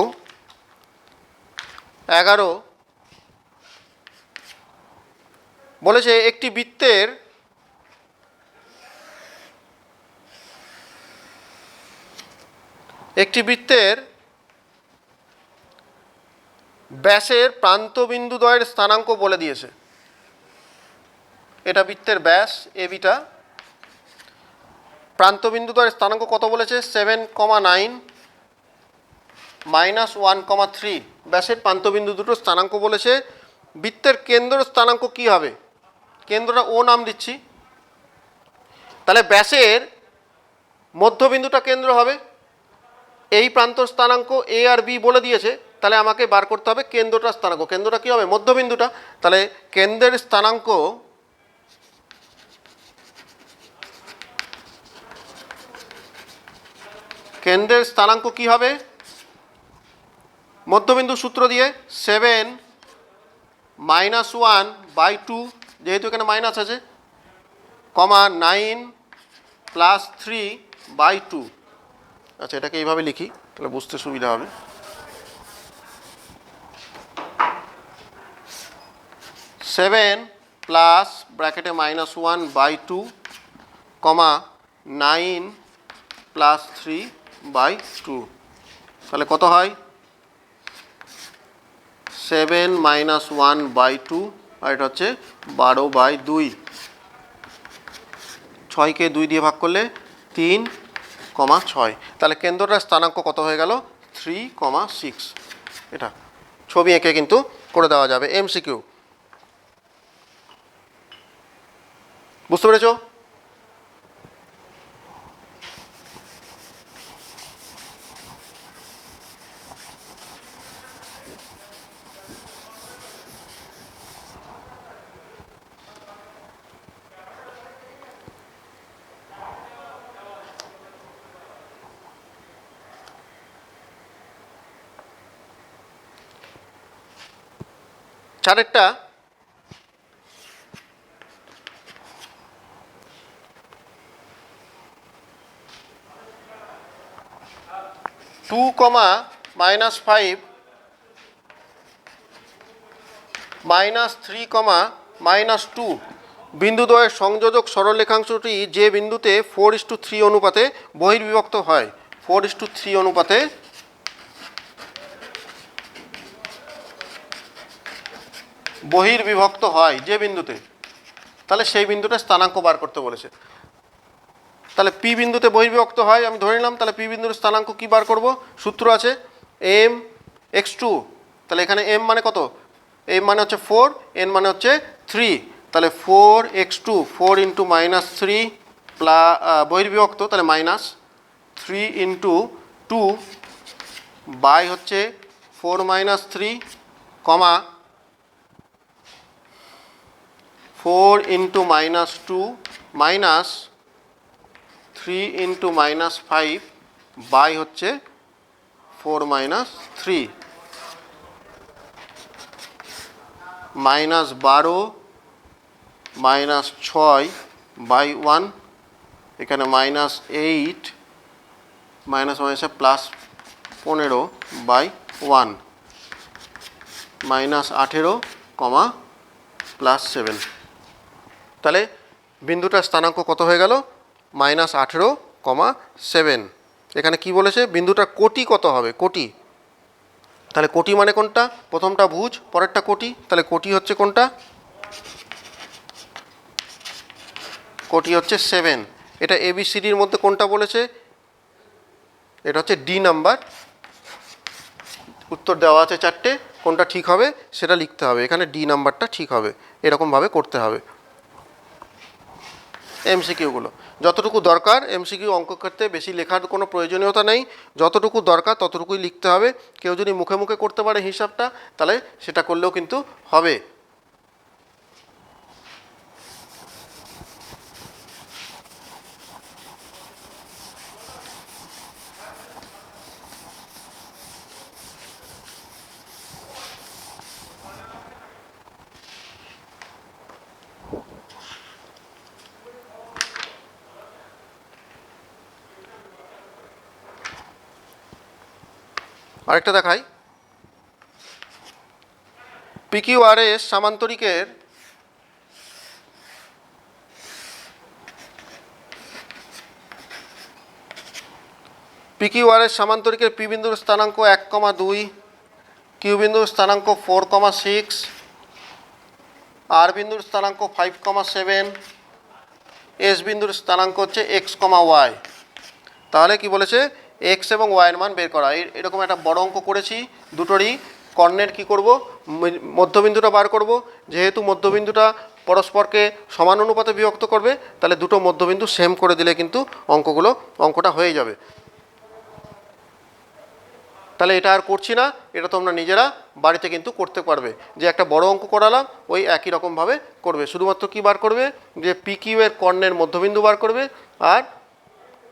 11 বলেছে একটি বৃত্তের ব্যাসের প্রান্তবিন্দুদ্বয়ের স্থানাঙ্ক বলে দিয়েছে। এটা বৃত্তের ব্যাস এবিটা, প্রান্তবিন্দুদ্বয়ের স্থানাঙ্ক কত বলেছে 7,9 -1,3। ব্যাসের প্রান্তবিন্দু দুটো স্থানাঙ্ক বলেছে। বৃত্তের কেন্দ্র স্থানাঙ্ক কি হবে? কেন্দ্রটা ও নাম দিচ্ছি, তাহলে ব্যাসের মধ্যবিন্দুটা কেন্দ্র হবে। এই প্রান্তর স্থানাঙ্ক এ আর বি বলে দিয়েছে, তাহলে আমাকে বার করতে হবে কেন্দ্রটার স্থানাঙ্ক। কেন্দ্রটা কি হবে? মধ্যবিন্দুটা। তাহলে কেন্দ্রের স্থানাঙ্ক কি হবে? মধ্যবিন্দু সূত্র দিয়ে 7 -1/2, যেহেতু এখানে মাইনাস আছে, কমা 9 + 3/2। আচ্ছা, এটাকে এইভাবে লিখি, তাহলে বুঝতে সুবিধা হবে। 7 প্লাস ব্র্যাকেটে -1/2, কমা 9 + 3/2, তাহলে কত হয়? 7 - 1/2, আর এটা হচ্ছে 12/2। 6কে 2 দিয়ে ভাগ করলে 3,6। তাহলে কেন্দ্রটার স্থানাঙ্ক কত হয়ে গেল? 3,6। এটা ছবি এঁকে কিন্তু করে দেওয়া যাবে। এমসিকিউ বুঝতে পেরেছো? চারেরটা 2, -5 -3, -2 বিন্দুদ্বয়ের সংযোজক সরলরেখাংশটি যে বিন্দুতে 4:3 অনুপাতে বহির্বিভক্ত হয়, 4:3 অনুপাতে বহির্বিভক্ত হয় যে বিন্দুতে, তাহলে সেই বিন্দুটা স্থানাঙ্ক বার করতে বলেছে। তাহলে পি বিন্দুতে বহির্বিভক্ত হয় আমি ধরে নিলাম, তাহলে পি বিন্দুর স্থানাঙ্ক কি বার করব? সূত্র আছে mx2। তাহলে এখানে m মানে কত? m মানে হচ্ছে 4, n মানে হচ্ছে 3। তাহলে 4x2, 4 × -3 বহির্বিভক্ত, তাহলে -3 × 2 বাই হচ্ছে 4 - 3, কমা 4 × -2 মাইনাস 3 × -5 বাই হচ্ছে 4 - 3, -12 -6/1, এখানে -8 -15/1, -18, +7। তাহলে বিন্দুটার স্থানাঙ্ক কত হয়ে গেল? -18,7। এখানে কি বলেছে? বিন্দুটার কোটি কত হবে? কোটি। তাহলে কোটি মানে কোনটা? প্রথমটা ভুজ, পরেরটা কোটি। তাহলে কোটি হচ্ছে কোনটা? কোটি হচ্ছে 7। এটা ABCDর মধ্যে কোনটা বলেছে? এটা হচ্ছে ডি নাম্বার। উত্তর দেওয়া আছে 4টে, কোনটা ঠিক হবে সেটা লিখতে হবে। এখানে ডি নাম্বারটা ঠিক হবে, এরকমভাবে করতে হবে এমসিকিউগুলো। যতটুকু দরকার এমসিকিউ অঙ্ক করতে বেশি লেখার কোনো প্রয়োজনীয়তা নেই, যতটুকু দরকার ততটুকুই লিখতে হবে। কেউ যদি মুখে মুখে করতে পারে হিসাবটা, তাহলে সেটা করলেও কিন্তু হবে। আরেকটা দেখাই। PQRS সামান্তরিকের সামান্তরিকের পি বিন্দুর স্থানাঙ্ক 1,2, কিউ বিন্দুর স্থানাঙ্ক 4,6, আর বিন্দুর স্থানাঙ্ক 5,7, এস বিন্দুর স্থানাঙ্ক হচ্ছে x,y। তাহলে কি বলেছে, এক্স এবং ওয়াইয়ের মান বের করা। এরকম একটা বড় অঙ্ক করেছি, দুটোরই কর্ণের কি করব, মধ্যবিন্দুটা বার করব। যেহেতু মধ্যবিন্দুটা পরস্পরকে সমান অনুপাতে বিভক্ত করবে, তাহলে দুটো মধ্যবিন্দু সেম করে দিলে কিন্তু অঙ্কটা হয়ে যাবে। তাহলে এটা আর করছি না, এটা তোমরা নিজেরা বাড়িতে কিন্তু করতে পারবে। যে একটা বড় অঙ্ক করালাম, ওই একই রকমভাবে করবে। শুধুমাত্র কি বার করবে, যে PQ এর কর্ণের মধ্যবিন্দু বার করবে আর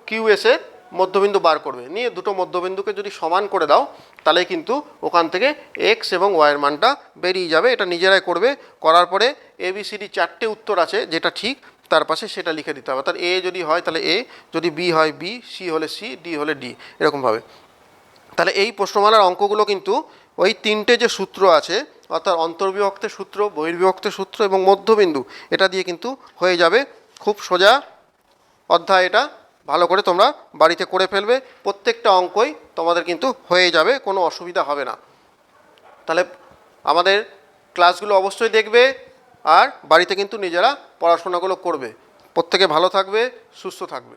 QS এর মধ্যবিন্দু বার করবে। নিয়ে দুটো মধ্যবিন্দুকে যদি সমান করে দাও, তাহলে কিন্তু ওখান থেকে এক্স এবং ওয়াইয়ের মানটা বেরিয়ে যাবে। এটা নিজেরাই করবে। করার পরে ABCD 4টে উত্তর আছে, যেটা ঠিক তার পাশে সেটা লিখে দিতে হবে। অর্থাৎ এ যদি হয় তাহলে এ, যদি বি হয় বি, সি হলে সি, ডি হলে ডি, এরকমভাবে। তাহলে এই প্রশ্নমালার অঙ্কগুলো কিন্তু ওই তিনটে যে সূত্র আছে, অর্থাৎ অন্তর্বিভক্তের সূত্র, বহির্বিভক্তের সূত্র এবং মধ্যবিন্দু, এটা দিয়ে কিন্তু হয়ে যাবে। খুব সোজা অধ্যায় এটা, ভালো করে তোমরা বাড়িতে করে ফেলবে। প্রত্যেকটা অঙ্কই তোমাদের কিন্তু হয়ে যাবে, কোনো অসুবিধা হবে না। তাহলে আমাদের ক্লাসগুলো অবশ্যই দেখবে আর বাড়িতে কিন্তু নিজেরা পড়াশোনাগুলো করবে। প্রত্যেকে ভালো থাকবে, সুস্থ থাকবে।